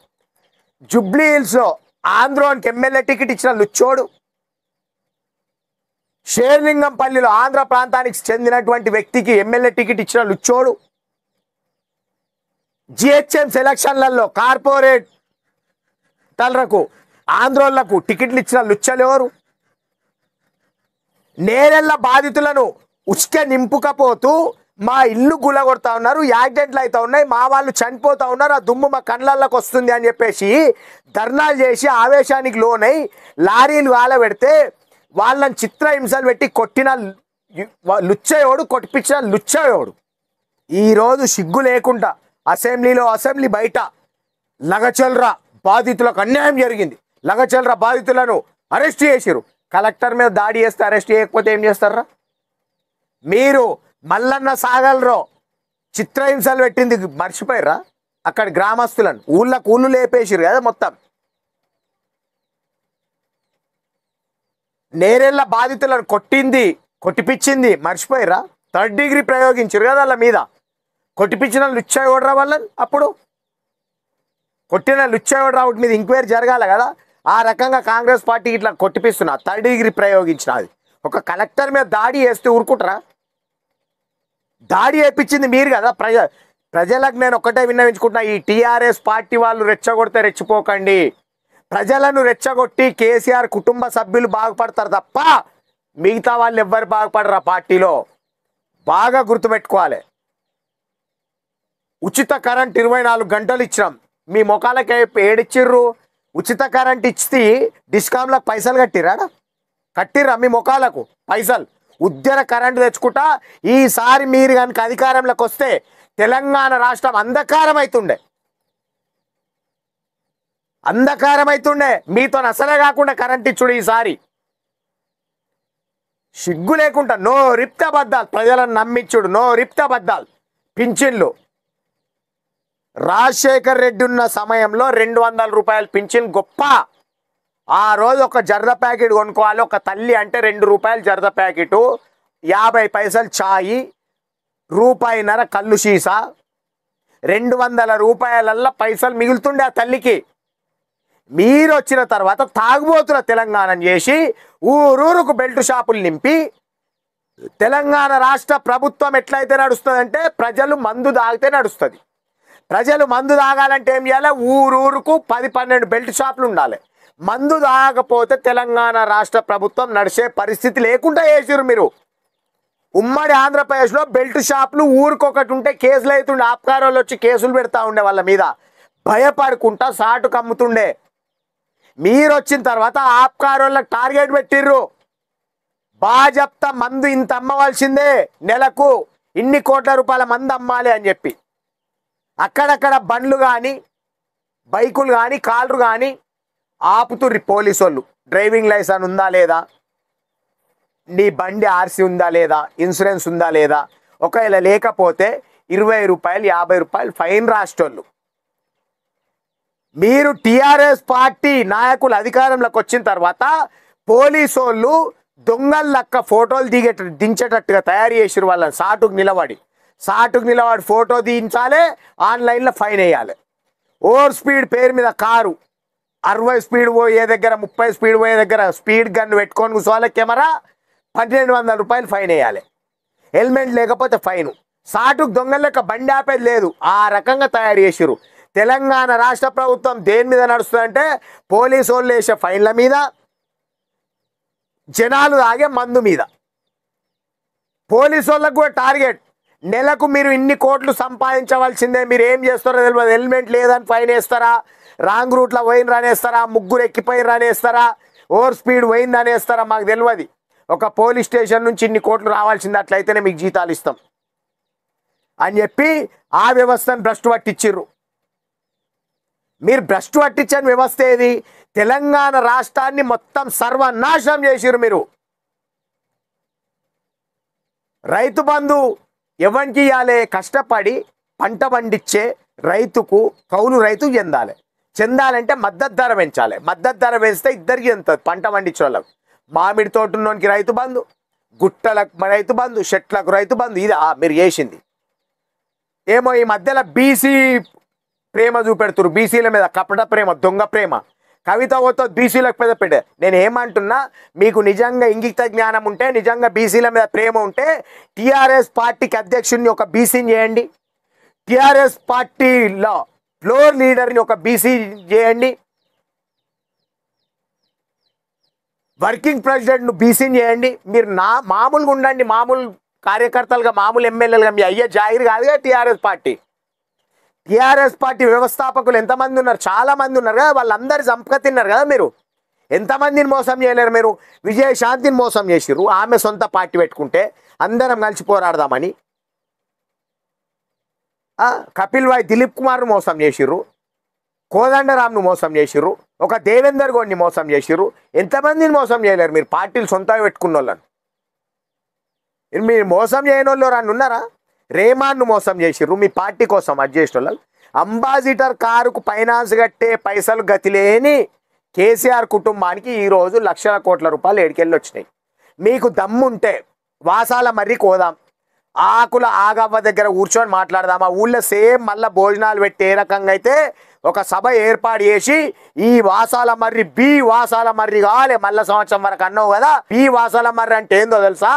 జుబ్లీ హిల్స్లో ఆంధ్రోనికి ఎమ్మెల్యే టికెట్ ఇచ్చిన లుచ్చోడు, షేర్లింగంపల్లిలో ఆంధ్ర ప్రాంతానికి చెందినటువంటి వ్యక్తికి ఎమ్మెల్యే టికెట్ ఇచ్చిన లుచ్చోడు, జిహెచ్ఎం సెలక్షన్లలో కార్పొరేటర్లకు ఆంధ్రోళ్లకు టికెట్లు ఇచ్చిన లుచ్చలేవరు? నేరెళ్ల బాధితులను ఉష్క నింపుకపోతూ మా ఇల్లు గులగొడతా ఉన్నారు, యాక్సిడెంట్లు అవుతా ఉన్నాయి, మా వాళ్ళు చనిపోతా ఉన్నారు, ఆ దుమ్ము మా కళ్ళల్లోకి వస్తుంది అని చెప్పేసి ధర్నాలు చేసి ఆవేశానికి లోనై లారీలు పెడితే వాళ్ళని చిత్రహింసలు పెట్టి కొట్టిన లుచ్చయోడు, కొట్టిపించిన లుచ్చయోడు. ఈరోజు సిగ్గు లేకుండా అసెంబ్లీ బయట లగచల్రా బాధితులకు అన్యాయం జరిగింది, లగచల్రా బాధితులను అరెస్ట్ చేసిరు. కలెక్టర్ మీద దాడి చేస్తే అరెస్ట్ చేయకపోతే ఏం చేస్తారా? మీరు మల్లన్న సాగర్లో చిత్రహింసలు పెట్టింది మర్చిపోయారా? అక్కడ గ్రామస్తులను ఊళ్ళు లేపేసిరు కదా మొత్తం. నేరెళ్ళ బాధితులను కొట్టిపించింది మర్చిపోయారా? 3rd డిగ్రీ ప్రయోగించారు కదా వాళ్ళ మీద. కొట్టిపించిన లుచ్చయోడ్రా వాళ్ళని, అప్పుడు కొట్టిన లుచ్చయోడ్రా ఒకటి మీద ఎంక్వైరీ జరగాలి కదా. ఆ రకంగా కాంగ్రెస్ పార్టీ ఇట్లా కొట్టిపిస్తున్నా 3rd డిగ్రీ ప్రయోగించిన అది ఒక కలెక్టర్ మీద దాడి చేస్తే ఊరుకుంటారా? దాడి చేయించింది మీరు కదా. ప్రజలకు నేను ఒక్కటే విన్నవించుకుంటున్నా, ఈ టీఆర్ఎస్ పార్టీ వాళ్ళు రెచ్చగొడితే రెచ్చిపోకండి. ప్రజలను రెచ్చగొట్టి కేసీఆర్ కుటుంబ సభ్యులు బాగుపడతారు తప్ప మిగతా వాళ్ళు ఎవ్వరు బాగుపడరు. పార్టీలో బాగా గుర్తుపెట్టుకోవాలి. ఉచిత కరెంట్ 24 గంటలు ఇచ్చినాం, మీ ముఖాలకి ఏడిచ్చిర్రు? ఉచిత కరెంట్ ఇచ్చి డిస్కామ్లకు పైసలు కట్టిర్రా? మీ ముఖాలకు పైసలు ఉద్యన కరెంటు తెచ్చుకుంటా. ఈసారి మీరు కనుక అధికారంలోకి వస్తే తెలంగాణ రాష్ట్రం అంధకారం అవుతుండే. మీతో అసలే కాకుండా కరెంట్ ఇచ్చుడు ఈసారి. సిగ్గు లేకుండా నో రిప్త అబద్ధాలు, ప్రజలను నమ్మించుడు నో రిప్త అబద్ధాలు. పింఛన్లు రాజశేఖర్ రెడ్డి ఉన్న సమయంలో 200 రూపాయలు పింఛన్ గొప్ప. ఆ రోజు ఒక జర్ద ప్యాకెట్ కొనుక్కోవాలి ఒక తల్లి అంటే 2 రూపాయలు జర్ద ప్యాకెటు, 50 పైసలు ఛాయి, ₹1.5 కళ్ళు సీసా, 200 రూపాయలల్లో పైసలు మిగులుతుండే ఆ తల్లికి. మీరు వచ్చిన తర్వాత తాగుబోతున్న తెలంగాణను చేసి ఊరూరుకు బెల్ట్ షాపులు నింపి తెలంగాణ రాష్ట్ర ప్రభుత్వం ఎట్లయితే నడుస్తుందంటే ప్రజలు మందు తాగితే నడుస్తుంది. ప్రజలు మందు తాగాలంటే ఏం చేయాలి? ఊరూరుకు 10-12 బెల్ట్ షాపులు ఉండాలి. మందు తాగకపోతే తెలంగాణ రాష్ట్ర ప్రభుత్వం నడిచే పరిస్థితి లేకుండా చేసిరు మీరు. ఉమ్మడి ఆంధ్రప్రదేశ్లో బెల్ట్ షాపులు ఊరికొకటి ఉంటే కేసులు అవుతుండే, ఆప్కారాలు వచ్చి కేసులు పెడతా ఉండే వాళ్ళ మీద, భయపడుకుంటా సాటుకు అమ్ముతుండే. మీరు వచ్చిన తర్వాత ఆప్కారాలకు టార్గెట్ పెట్టిర్రు. బాజప్తా మందు ఇంత అమ్మవలసిందే, నెలకు ఇన్ని కోట్ల రూపాయల మందు అమ్మాలి అని చెప్పి అక్కడక్కడ బండ్లు కానీ బైకులు కానీ కార్లు కానీ ఆపుతుర్రి పోలీసు వాళ్ళు. డ్రైవింగ్ లైసెన్స్ ఉందా లేదా, నీ బండి ఆర్సీ ఉందా లేదా, ఇన్సూరెన్స్ ఉందా లేదా, ఒకవేళ లేకపోతే 20 రూపాయలు 50 రూపాయలు ఫైన్ రాసేటోళ్ళు. మీరు టీఆర్ఎస్ పార్టీ నాయకులు అధికారంలోకి వచ్చిన తర్వాత పోలీసు వాళ్ళు దొంగలక్క ఫోటోలు దించేటట్టుగా తయారు చేసిరు. వాళ్ళని సాటుకు నిలబడి ఫోటో దించాలి, ఆన్లైన్లో ఫైన్ వేయాలి. ఓవర్ స్పీడ్ పేరు మీద కారు 60 స్పీడ్ పోయే దగ్గర 30 స్పీడ్ పోయే దగ్గర స్పీడ్ గన్ పెట్టుకొని కూర్చోవాలి, కెమెరా 1200 రూపాయలు ఫైన్ వేయాలి. హెల్మెట్ లేకపోతే ఫైను. సాటుకు దొంగల లెక్క బండి ఆపేది లేదు. ఆ రకంగా తయారు చేసిరు. తెలంగాణ రాష్ట్ర ప్రభుత్వం దేని మీద నడుస్తుందంటే పోలీసు వాళ్ళు వేసే ఫైన్ల మీద, జనాలు తాగే మందు మీద. పోలీసు వాళ్ళకు కూడా టార్గెట్, నెలకు మీరు ఇన్ని కోట్లు సంపాదించవలసిందే, మీరు ఏం చేస్తారో తెలియదు. హెల్మెట్ లేదని ఫైన్ వేస్తారా, రాంగ్ రూట్లో పోయిన రానేస్తారా, ముగ్గురు ఎక్కిపోయిన రానేస్తారా, ఓవర్ స్పీడ్ పోయింది అనేస్తారా, మాకు తెలియదు. ఒక పోలీస్ స్టేషన్ నుంచి ఇన్ని కోట్లు రావాల్సింది, అట్లయితేనే మీకు జీతాలు ఇస్తాం అని చెప్పి ఆ వ్యవస్థను భ్రష్టు పట్టించిర్రు. మీరు భ్రష్టు పట్టించని వ్యవస్థ ఏది? తెలంగాణ రాష్ట్రాన్ని మొత్తం సర్వనాశనం చేసిర్రు మీరు. రైతు బంధు ఎవరికి ఇవ్వాలి? కష్టపడి పంట పండించే రైతుకు, కౌలు రైతుకు చెందాలంటే మద్దతు ధర పెంచాలి. మద్దతు ధర పెంచితే ఇద్దరికి చెందుతుంది. పంట పండించే వాళ్ళకు, మామిడి తోటలోనికి రైతు బంధు, గుట్టలకు రైతు బంధు, చెట్లకు రైతు బంధు. ఇది మీరు చేసింది. ఏమో ఈ మధ్యలో బీసీ ప్రేమ చూపెడుతురు, బీసీల మీద కపట ప్రేమ, దొంగ ప్రేమ. కవిత పోతో బీసీలకు పెద్ద పెట్టే. నేను ఏమంటున్నా, మీకు నిజంగా ఇంగిత జ్ఞానం ఉంటే, నిజంగా బీసీల మీద ప్రేమ ఉంటే టీఆర్ఎస్ పార్టీకి అధ్యక్షుడిని ఒక బీసీని చేయండి, టీఆర్ఎస్ పార్టీలో ఫ్లోర్ లీడర్ని ఒక బీసీ చేయండి, వర్కింగ్ ప్రెసిడెంట్ను బీసీని చేయండి. మీరు మామూలుగా ఉండండి, మామూలు కార్యకర్తలుగా, మామూలు ఎమ్మెల్యేలుగా. మీ అయ్యే జాగిరి కాదుగా టీఆర్ఎస్ పార్టీ. టీఆర్ఎస్ పార్టీ వ్యవస్థాపకులు ఎంతమంది ఉన్నారు? చాలా మంది ఉన్నారు కదా. వాళ్ళందరి సంపక తిన్నారు కదా మీరు. ఎంతమందిని మోసం చేయలేరు మీరు? విజయశాంతిని మోసం చేసిర్రు, ఆమె సొంత పార్టీ పెట్టుకుంటే అందరం కలిసి పోరాడదామని. కపిల్ వాయ్ దిలీప్ కుమార్ను మోసం చేసిర్రు, కోదండరామ్ను మోసం చేసిర్రు, ఒక దేవేందర్ గౌడ్ని మోసం చేసిర్రు. ఎంతమందిని మోసం చేయలేరు మీరు? పార్టీలు సొంతంగా పెట్టుకున్న వాళ్ళని మీరు మోసం చేయని వాళ్ళు అని ఉన్నారా? రేమాన్ను మోసం చేసిర్రు మీ పార్టీ కోసం. అది చేసిన వాళ్ళు. అంబాసిడర్ కారుకు ఫైనాన్స్ కట్టే పైసలు గతి లేని కేసీఆర్ కుటుంబానికి ఈరోజు లక్షల కోట్ల రూపాయలు ఏడికెళ్ళి వచ్చినాయి. మీకు దమ్ముంటే వాసాల మర్రి కోదాం, ఆకుల ఆగవ్వ దగ్గర కూర్చొని మాట్లాడదాం. ఆ ఊళ్ళో సేమ్ మళ్ళీ భోజనాలు పెట్టి ఏ రకంగా అయితే ఒక సభ ఏర్పాటు చేసి, ఈ వాసాల మర్రి బి వాసాల మర్రి కావాలి మళ్ళీ సంవత్సరం వరకు అన్నావు కదా, బి వాసాల మర్రి అంటే ఏందో తెలుసా?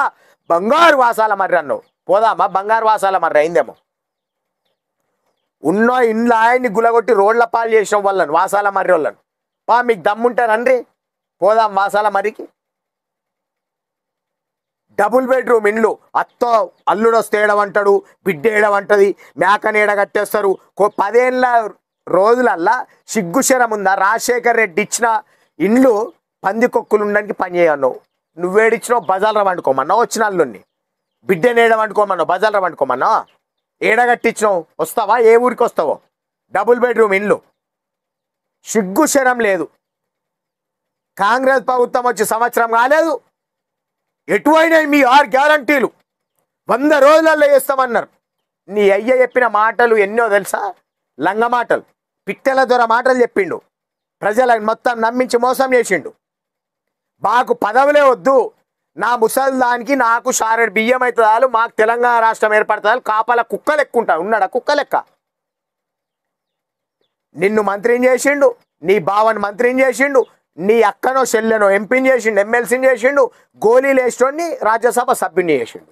బంగారు వాసాల మర్రి అన్నావు. పోదామా? బంగారు వాసాల మర్రి అయిందేమో. ఉన్న ఇండ్ల ఆయన్ని గులగొట్టి రోడ్ల పాలు చేసిన వాళ్ళని, వాసాల మర్రి వాళ్ళని. మీకు దమ్ముంటే రండి, పోదాం వాసాల మర్రికి. డబుల్ బెడ్రూమ్ ఇండ్లు, అత్తో అల్లుడు వస్తే ఏడవంటాడు, బిడ్డ ఏడవంటది, మేకని ఏడగట్టేస్తారు. 10 ఏళ్ళ రోజులల్లా సిగ్గుశరం ఉందా? రాజశేఖర్ రెడ్డి ఇచ్చిన ఇండ్లు పందికొక్కులు ఉండడానికి పని చేయన్నావు. నువ్వేడిచ్చినావు? బజార్లో వండుకోమన్నావు. వచ్చిన అల్లుడిని బిడ్డని ఏడ వండుకోమన్నావు, బజార్లో వండుకోమన్నావు. ఏడగట్టించినావు? వస్తావా? ఏ ఊరికి వస్తావో? డబుల్ బెడ్రూమ్ ఇండ్లు. సిగ్గుశరం లేదు. కాంగ్రెస్ ప్రభుత్వం వచ్చి సంవత్సరం కాలేదు, ఎటువైనాయి మీ 6 గ్యారంటీలు? 100 రోజులలో చేస్తామన్నారు. నీ అయ్య చెప్పిన మాటలు ఎన్నో తెలుసా? లంగ మాటలు, పిట్టెల దొర మాటలు చెప్పిండు. ప్రజలను మొత్తం నమ్మించి మోసం చేసిండు. మాకు పదవులే వద్దు, నా ముసల్దానికి నాకు షారెడ్ బియ్యం అవుతుందాలు, మాకు తెలంగాణ రాష్ట్రం ఏర్పడతాలు, కాపల కుక్క లెక్క ఉంటాడు. ఉన్నాడా కుక్క లెక్క? నిన్ను మంత్రిని చేసిండు, నీ బావని మంత్రిని చేసిండు, నీ అక్కనో చెల్లెనో ఎంపీని చేసిండు, ఎమ్మెల్సీని చేసిండు, గోళీలు వేసేటోడిని రాజ్యసభ సభ్యుని చేసిండు.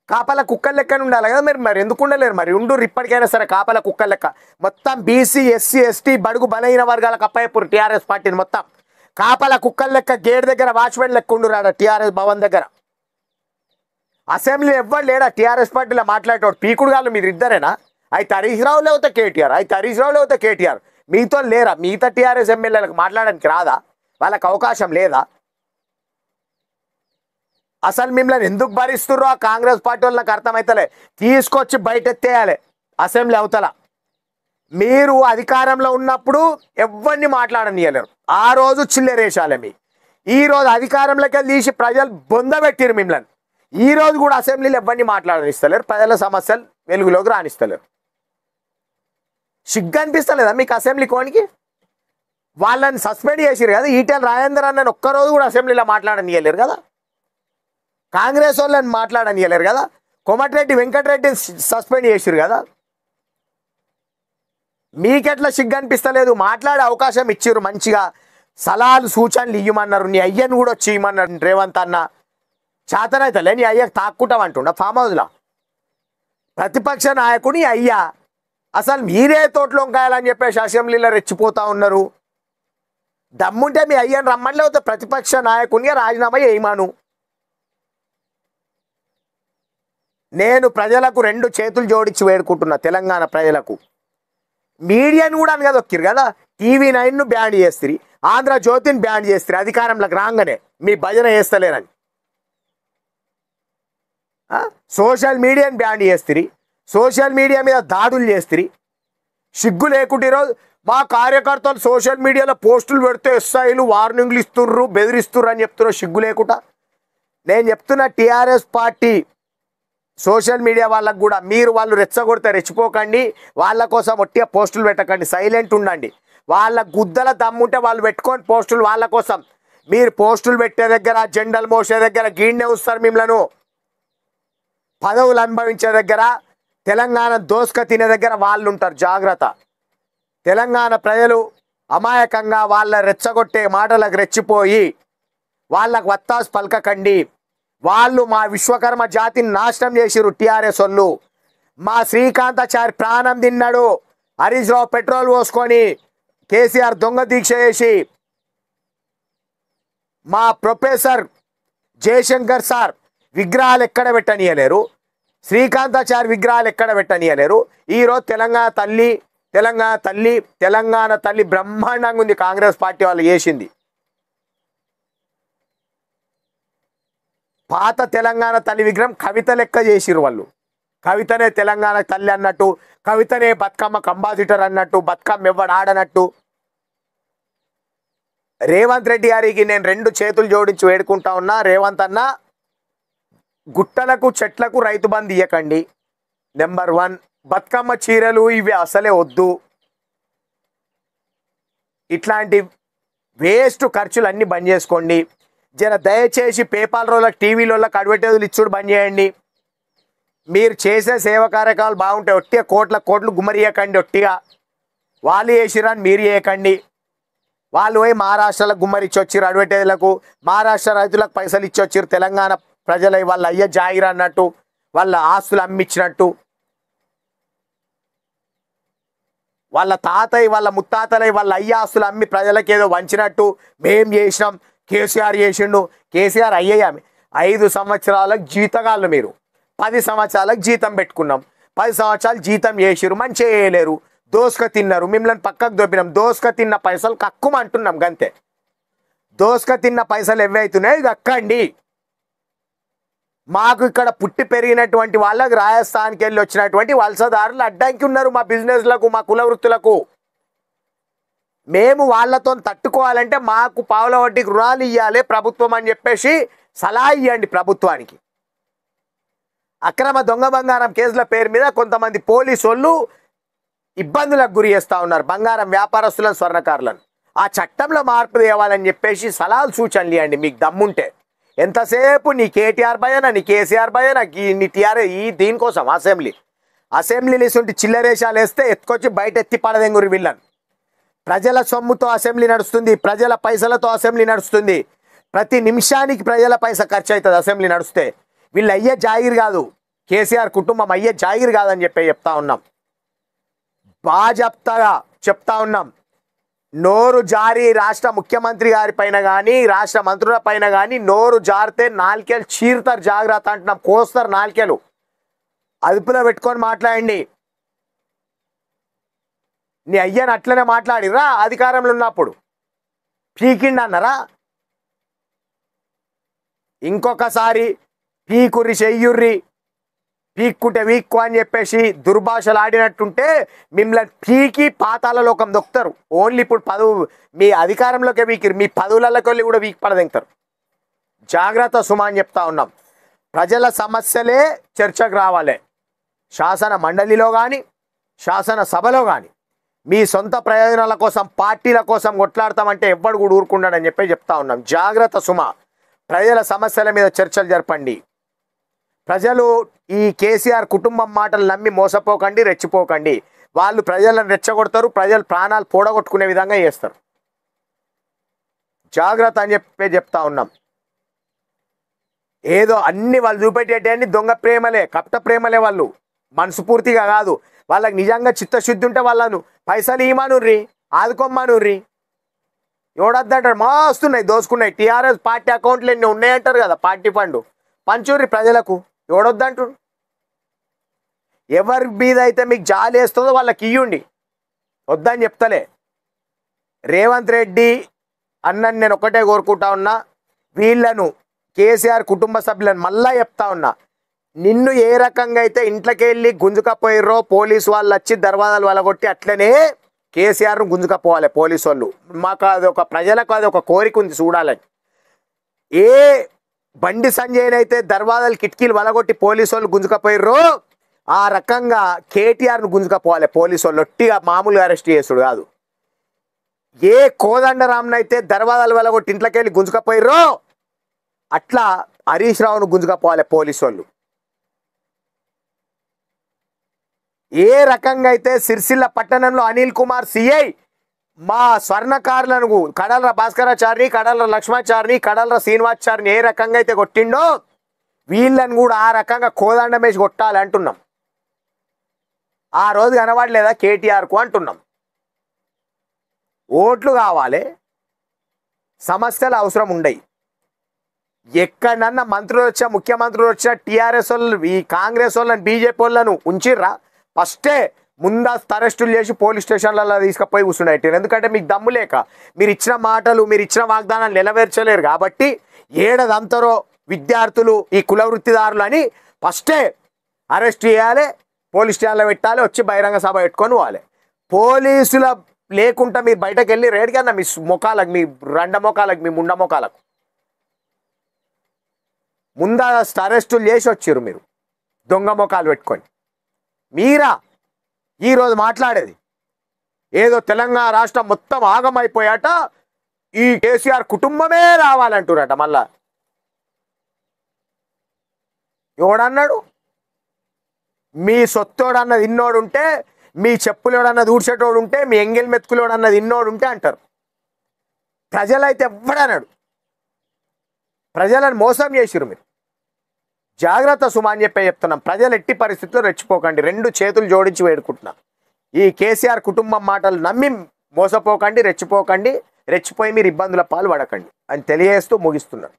కాపల కుక్కల లెక్కనే ఉండాలి కదా మీరు. మరి ఎందుకు ఉండలేరు? మరి ఉండు ఇప్పటికైనా సరే కాపల కుక్కల లెక్క. మొత్తం బీసీ ఎస్సీ ఎస్టీ బడుగు బలహీన వర్గాలకు అప్పయ్యప్పుడు టీఆర్ఎస్ పార్టీని మొత్తం కాపల కుక్కల లెక్క గేట్ దగ్గర వాచ్మెన్ లెక్క ఉండురాడ టీఆర్ఎస్ భవన్ దగ్గర. అసెంబ్లీ ఎవ్వరు లేడా టీఆర్ఎస్ పార్టీలో మాట్లాడేటోడు? పీకుడు గాళ్ళు మీరు ఇద్దరేనా? అయితే హరీష్ రావు లేకపోతే కేటీఆర్, అయితే హరీష్ రావు లేకపోతే కేటీఆర్. మీతో లేరా? మిగతా టీఆర్ఎస్ ఎమ్మెల్యేలకు మాట్లాడడానికి రాదా? వాళ్ళకి అవకాశం లేదా? అసలు మిమ్మల్ని ఎందుకు భరిస్తుర్రో ఆ కాంగ్రెస్ పార్టీ వాళ్ళు నాకు అర్థమవుతలే. తీసుకొచ్చి బయట ఎత్తేయాలి అసెంబ్లీ అవతల. మీరు అధికారంలో ఉన్నప్పుడు ఎవరిని మాట్లాడనియలేరు. ఆ రోజు చిల్లరేశాలే మీ. ఈ రోజు అధికారంలోకి వెళ్ళి తీసి ప్రజలు బొందబెట్టిరు మిమ్మల్ని. ఈ రోజు కూడా అసెంబ్లీలో ఎవరిని మాట్లాడనిస్తలేరు, ప్రజల సమస్యలు వెలుగులోకి రానిస్తలేరు. సిగ్గు అనిపిస్తలేదా మీకు అసెంబ్లీ కోనికి? వాళ్ళని సస్పెండ్ చేసిరు కదా, ఈటెల రాజేందర్ అన్నని ఒక్కరోజు కూడా అసెంబ్లీలో మాట్లాడనియలేరు కదా, కాంగ్రెస్ వాళ్ళని మాట్లాడనియలేరు కదా, కోమటిరెడ్డి వెంకటరెడ్డిని సస్పెండ్ చేసిరు కదా. మీకెట్లా సిగ్గు అనిపిస్తలేదు? మాట్లాడే అవకాశం ఇచ్చిర్రు, మంచిగా సలహాలు సూచనలు ఇవ్వమన్నారు. నీ అయ్యను కూడా వచ్చి ఇవ్వమన్నారు రేవంత్ అన్న. చేతనైతలే నీ అయ్యకు తాక్కుంటామంటుండ ఫామ్ హౌస్లో? ప్రతిపక్ష నాయకుని అయ్యా, అసలు మీరే తోటలో కాయాలని చెప్పేసి అసెంబ్లీలో రెచ్చిపోతా ఉన్నారు. దమ్ముంటే మీ అయ్యను రమ్మని, లేకపోతే ప్రతిపక్ష నాయకునిగా రాజీనామా చేయమాను. నేను ప్రజలకు రెండు చేతులు జోడించి వేడుకుంటున్నా, తెలంగాణ ప్రజలకు. మీడియాని కూడా అనగదొక్కిరు కదా, TV9ను బ్యాన్ చేస్తారు, ఆంధ్రజ్యోతిని బ్యాన్ చేస్తారు, అధికారంలోకి రాగానే మీ భజన చేస్తలేరని. సోషల్ మీడియాని బ్యాన్ చేస్తారు, సోషల్ మీడియా మీద దాడులు చేస్తారు. సిగ్గు లేకుంటే ఈరోజు మా కార్యకర్తలు సోషల్ మీడియాలో పోస్టులు పెడితే ఎస్ఐలు వార్నింగ్లు ఇస్తుర్రు, బెదిరిస్తుర్రు అని చెప్తున్నారు. సిగ్గు లేకుండా నేను చెప్తున్నా, టీఆర్ఎస్ పార్టీ సోషల్ మీడియా వాళ్ళకు కూడా మీరు వాళ్ళు రెచ్చగొడితే రెచ్చిపోకండి, వాళ్ళ కోసం ఒట్టిగా పోస్టులు పెట్టకండి, సైలెంట్ ఉండండి. వాళ్ళ గుద్దల దమ్ముంటే వాళ్ళు పెట్టుకొని పోస్టులు వాళ్ళ కోసం. మీరు పోస్టులు పెట్టే దగ్గర, జెండలు మోసే దగ్గర గీడ్నే వస్తారు మిమ్మలను. పదవులు అనుభవించే దగ్గర, తెలంగాణ దోసుక తినే దగ్గర వాళ్ళు ఉంటారు, జాగ్రత్త. తెలంగాణ ప్రజలు అమాయకంగా వాళ్ళ రెచ్చగొట్టే మాటలకు రెచ్చిపోయి వాళ్ళకు వత్తాసు పలకకండి. వాళ్ళు మా విశ్వకర్మ జాతిని నాశనం చేసిరు టీఆర్ఎస్ వాళ్ళు. మా శ్రీకాంతాచారి ప్రాణం తిన్నాడు, హరీష్ రావు పెట్రోల్ పోసుకొని, కేసీఆర్ దొంగ దీక్ష చేసి, మా ప్రొఫెసర్ జయశంకర్ సార్ విగ్రహాలు ఎక్కడ పెట్టనీయలేరు, శ్రీకాంతాచారి విగ్రహాలు ఎక్కడ పెట్టనీయలేరు. ఈరోజు తెలంగాణ తల్లి, తెలంగాణ తల్లి, తెలంగాణ తల్లి బ్రహ్మాండంగా ఉంది, కాంగ్రెస్ పార్టీ వాళ్ళు చేసింది. పాత తెలంగాణ తల్లి విగ్రహం కవిత లెక్క చేసిరు వాళ్ళు. కవితనే తెలంగాణ తల్లి అన్నట్టు, కవితనే బతుకమ్మ కంబాసిటర్ అన్నట్టు, బతుకమ్మ ఎవ్వడు ఆడనట్టు. రేవంత్ రెడ్డి గారికి నేను రెండు చేతులు జోడించి వేడుకుంటా ఉన్నా. రేవంత్ అన్న, గుట్టలకు చెట్లకు రైతు బంధు ఇవ్వకండి. నెంబర్ 1, బతుకమ్మ చీరలు ఇవి అసలే వద్దు. ఇట్లాంటి వేస్ట్ ఖర్చులు అన్నీ బంద్ చేసుకోండి. జర దయచేసి పేపర్ రోళ్ళకి, టీవీలోకి అడ్వర్టైజులు ఇచ్చుడు బంద్ చేయండి. మీరు చేసే సేవా కార్యక్రమాలు బాగుంటాయి, ఒట్టిగా కోట్లు గుమ్మరియకండి. ఒట్టిగా వాళ్ళు చేసిరని మీరు చేయకండి. వాళ్ళు పోయి మహారాష్ట్రలో గుమ్మరిచ్చి వచ్చిర్రు అడ్వర్టైజ్లకు, మహారాష్ట్ర రైతులకు పైసలు ఇచ్చి వచ్చిర్రు. తెలంగాణ ప్రజల వాళ్ళ అయ్య జాగిర్ అన్నట్టు, వాళ్ళ ఆస్తులు అమ్మిచ్చినట్టు, వాళ్ళ తాతయ్య వాళ్ళ ముత్తాతలై వాళ్ళ అయ్య ఆస్తులు అమ్మి ప్రజలకు ఏదో వంచినట్టు మేం చేసినాం, కేసీఆర్ చేసిండు. కేసీఆర్ అయ్యామి 5 సంవత్సరాలకు జీతగాళ్ళు, మీరు 10 సంవత్సరాలకు జీతం పెట్టుకున్నాం, 10 సంవత్సరాలు జీతం చేసిరు, మంచిగా చేయలేరు, దోసుక తిన్నారు, మిమ్మల్ని పక్కకు దొబ్బినాం. దోసుక తిన్న పైసలు కక్కుమంటున్నాం గంతే. దోసుక తిన్న పైసలు ఎవైతున్నాయి కక్కండి. మాకు ఇక్కడ పుట్టి పెరిగినటువంటి వాళ్ళకి రాజస్థాన్కి వెళ్ళి వచ్చినటువంటి వలసదారులు అడ్డంకి ఉన్నారు మా బిజినెస్లకు, మా కుల వృత్తులకు. మేము వాళ్ళతో తట్టుకోవాలంటే మాకు పావుల వడ్డీకి రుణాలు ఇవ్వాలి ప్రభుత్వం అని చెప్పేసి సలహా ఇవ్వండి ప్రభుత్వానికి. అక్రమ దొంగ బంగారం కేసుల పేరు మీద కొంతమంది పోలీసు వాళ్ళు ఇబ్బందులకు గురి చేస్తూ ఉన్నారు బంగారం వ్యాపారస్తులను, స్వర్ణకారులను. ఆ చట్టంలో మార్పు తేవాలని చెప్పేసి సలహాలు సూచనలు ఇవ్వండి మీకు దమ్ముంటే. ఎంతసేపు నీ కేటీఆర్ భయన, నీ కేసీఆర్ భయన, నీ టీఆర్ఎస్ ఈ దీనికోసం అసెంబ్లీలు ఇసుంటి చిల్లరేషాలు వేస్తే ఎత్తుకొచ్చి బయట ఎత్తి పడదెంగురు వీళ్ళని. ప్రజల సొమ్ముతో అసెంబ్లీ నడుస్తుంది, ప్రజల పైసలతో అసెంబ్లీ నడుస్తుంది. ప్రతి నిమిషానికి ప్రజల పైసా ఖర్చు అవుతుంది అసెంబ్లీ నడుస్తే. వీళ్ళు అయ్యే జాగిర్ కాదు, కేసీఆర్ కుటుంబం అయ్యే జాగిర్ కాదని చెప్తా ఉన్నాం. బాజప్తగా చెప్తా ఉన్నాం. నోరు జారి రాష్ట్ర ముఖ్యమంత్రి గారి పైన కానీ, రాష్ట్ర మంత్రుల పైన కానీ నోరు జారితే నాలుకేలు చీరుతారు, జాగ్రత్త అంటున్నాం. కోస్తారు నాలుకేలు, అదుపులో పెట్టుకొని మాట్లాడండి. నీ అయ్యని అట్లనే మాట్లాడిరా అధికారంలో ఉన్నప్పుడు, పీకిండి అన్నారా? ఇంకొకసారి పీకుర్రి చెయ్యుర్రి, పీక్కుంటే వీక్కు అని చెప్పేసి దుర్భాషలు ఆడినట్టుంటే మిమ్మల్ని పీకి పాతాల లోకం దొక్కుతారు. ఓన్లీ ఇప్పుడు మీ అధికారంలోకి వీకిరు, మీ పదవులలోకి వెళ్ళి కూడా వీక్ పడదెంగుతారు. జాగ్రత్త సుమా అని చెప్తా ఉన్నాం. ప్రజల సమస్యలే చర్చకు రావాలి. శాసన మండలిలో కానీ శాసన సభలో కానీ మీ సొంత ప్రయోజనాల కోసం పార్టీల కోసం కొట్లాడతామంటే ఎవ్వడు కూడా ఊరుకుంటాడని చెప్పి చెప్తా ఉన్నాం. జాగ్రత్త సుమా, ప్రజల సమస్యల మీద చర్చలు జరపండి. ప్రజలు ఈ కేసీఆర్ కుటుంబం మాటలు నమ్మి మోసపోకండి, రెచ్చిపోకండి. వాళ్ళు ప్రజలను రెచ్చగొడతారు, ప్రజలు ప్రాణాలు పోడగొట్టుకునే విధంగా చేస్తారు. జాగ్రత్త అని చెప్పి చెప్తా ఉన్నాం. ఏదో అన్ని వాళ్ళు చూపెట్టేటి దొంగ ప్రేమలే, కపట ప్రేమలే. వాళ్ళు మనస్ఫూర్తిగా కాదు. వాళ్ళకి నిజంగా చిత్తశుద్ధి ఉంటే వాళ్ళను పైసలు ఇవ్వమనుర్రి, ఆదుకోమ్మనుర్రి. ఎవడొద్దంటారు? మస్తున్నాయి, దోసుకున్నాయి. టీఆర్ఎస్ పార్టీ అకౌంట్లు ఎన్ని ఉన్నాయంటారు కదా, పార్టీ ఫండ్ పంచుర్రి ప్రజలకు. ఎవడొద్దంటారు? ఎవరి మీద అయితే మీకు జాలి వేస్తుందో వాళ్ళకి ఇయ్యండి, వద్దని చెప్తలే. రేవంత్ రెడ్డి అన్నని నేను ఒకటే కోరుకుంటా ఉన్నా, వీళ్ళను కేసీఆర్ కుటుంబ సభ్యులను మళ్ళా చెప్తా ఉన్నా, నిన్ను ఏ రకంగా అయితే ఇంట్లోకి వెళ్ళి గుంజుకపోయిర్రో పోలీసు వాళ్ళు వచ్చి దర్వాజాలు వలగొట్టి, అట్లనే కేసీఆర్ను గుంజుకపోవాలి పోలీసు వాళ్ళు. మాకు అదొక ప్రజలకు అదొక కోరిక ఉంది చూడాలని. ఏ బండి సంజయ్ని అయితే దర్వాజాలు కిటికీలు వలగొట్టి పోలీసు వాళ్ళు గుంజుకపోయిర్రో ఆ రకంగా కేటీఆర్ను గుంజుకపోవాలి పోలీసు వాళ్ళు. ఒట్టిగా మామూలుగా అరెస్ట్ చేసుడు కాదు. ఏ కోదండరామ్నైతే దర్వాజాలు వలగొట్టి ఇంట్లోకి వెళ్ళి గుంజుకపోయిర్రో అట్లా హరీష్ రావును గుంజుకపోవాలి పోలీసు వాళ్ళు. ఏ రకంగా అయితే సిరిసిల్ల పట్టణంలో అనిల్ కుమార్ సిఐ మా స్వర్ణకారులను కడల్ర భాస్కరాచారిని, కడల్ర లక్ష్మాచారిని, కడల్ర శ్రీనివాచారిని ఏ రకంగా అయితే కొట్టిండో వీళ్ళని కూడా ఆ రకంగా కోదండమేసి కొట్టాలి అంటున్నాం. ఆ రోజు కనబడలేదా కేటీఆర్కు అంటున్నాం. ఓట్లు కావాలి, సమస్యలు అవసరం ఉండయి. ఎక్కడన్నా మంత్రులు వచ్చా, ముఖ్యమంత్రులు వచ్చినా టీఆర్ఎస్ వాళ్ళు ఈ కాంగ్రెస్ వాళ్ళని బీజేపీ వాళ్ళను ఉంచిర్రా? ఫస్టే ముందస్తు అరెస్టులు చేసి పోలీస్ స్టేషన్లలో తీసుకుపోయి కూర్చుండేటారు. ఎందుకంటే మీకు దమ్ము లేక, మీరు ఇచ్చిన మాటలు, మీరు ఇచ్చిన వాగ్దానాలు నెరవేర్చలేరు కాబట్టి ఏడదంతరో విద్యార్థులు, ఈ కుల వృత్తిదారులు అని ఫస్టే అరెస్ట్ చేయాలి, పోలీస్ స్టేషన్లో పెట్టాలి, వచ్చి బహిరంగ సభ పెట్టుకొని పోవాలి. పోలీసుల లేకుండా మీరు బయటకు వెళ్ళి రేడికన్నా మీ మొఖాలకు, మీ రెండ మొఖాలకు, మీ ముండ మొఖాలకు ముందస్తు అరెస్టులు చేసి వచ్చారు మీరు దొంగ మొఖాలు పెట్టుకొని. మీరా ఈరోజు మాట్లాడేది? ఏదో తెలంగాణ రాష్ట్రం మొత్తం ఆగమైపోయాట, ఈ కేసీఆర్ కుటుంబమే రావాలంటున్నారట. మళ్ళా ఎవడన్నాడు? మీ సొత్తోడన్నది ఇన్నోడు ఉంటే, మీ చెప్పులోడన్నది ఊడ్చేటోడు ఉంటే, మీ ఎంగిల్ మెతుకులోడన్నది ఇన్నోడు ఉంటే అంటారు. ప్రజలైతే ఎవ్వడన్నాడు? ప్రజలను మోసం చేసిరు మీరు. జాగ్రత్త సుమా అని చెప్పి చెప్తున్నాం. ప్రజలు ఎట్టి పరిస్థితుల్లో రెచ్చిపోకండి, రెండు చేతులు జోడించి వేడుకుంటున్నాం. ఈ కేసీఆర్ కుటుంబం మాటలు నమ్మి మోసపోకండి, రెచ్చిపోకండి. రెచ్చిపోయి మీరు ఇబ్బందుల పాలు పడకండి అని తెలియజేస్తూ ముగిస్తున్నాను.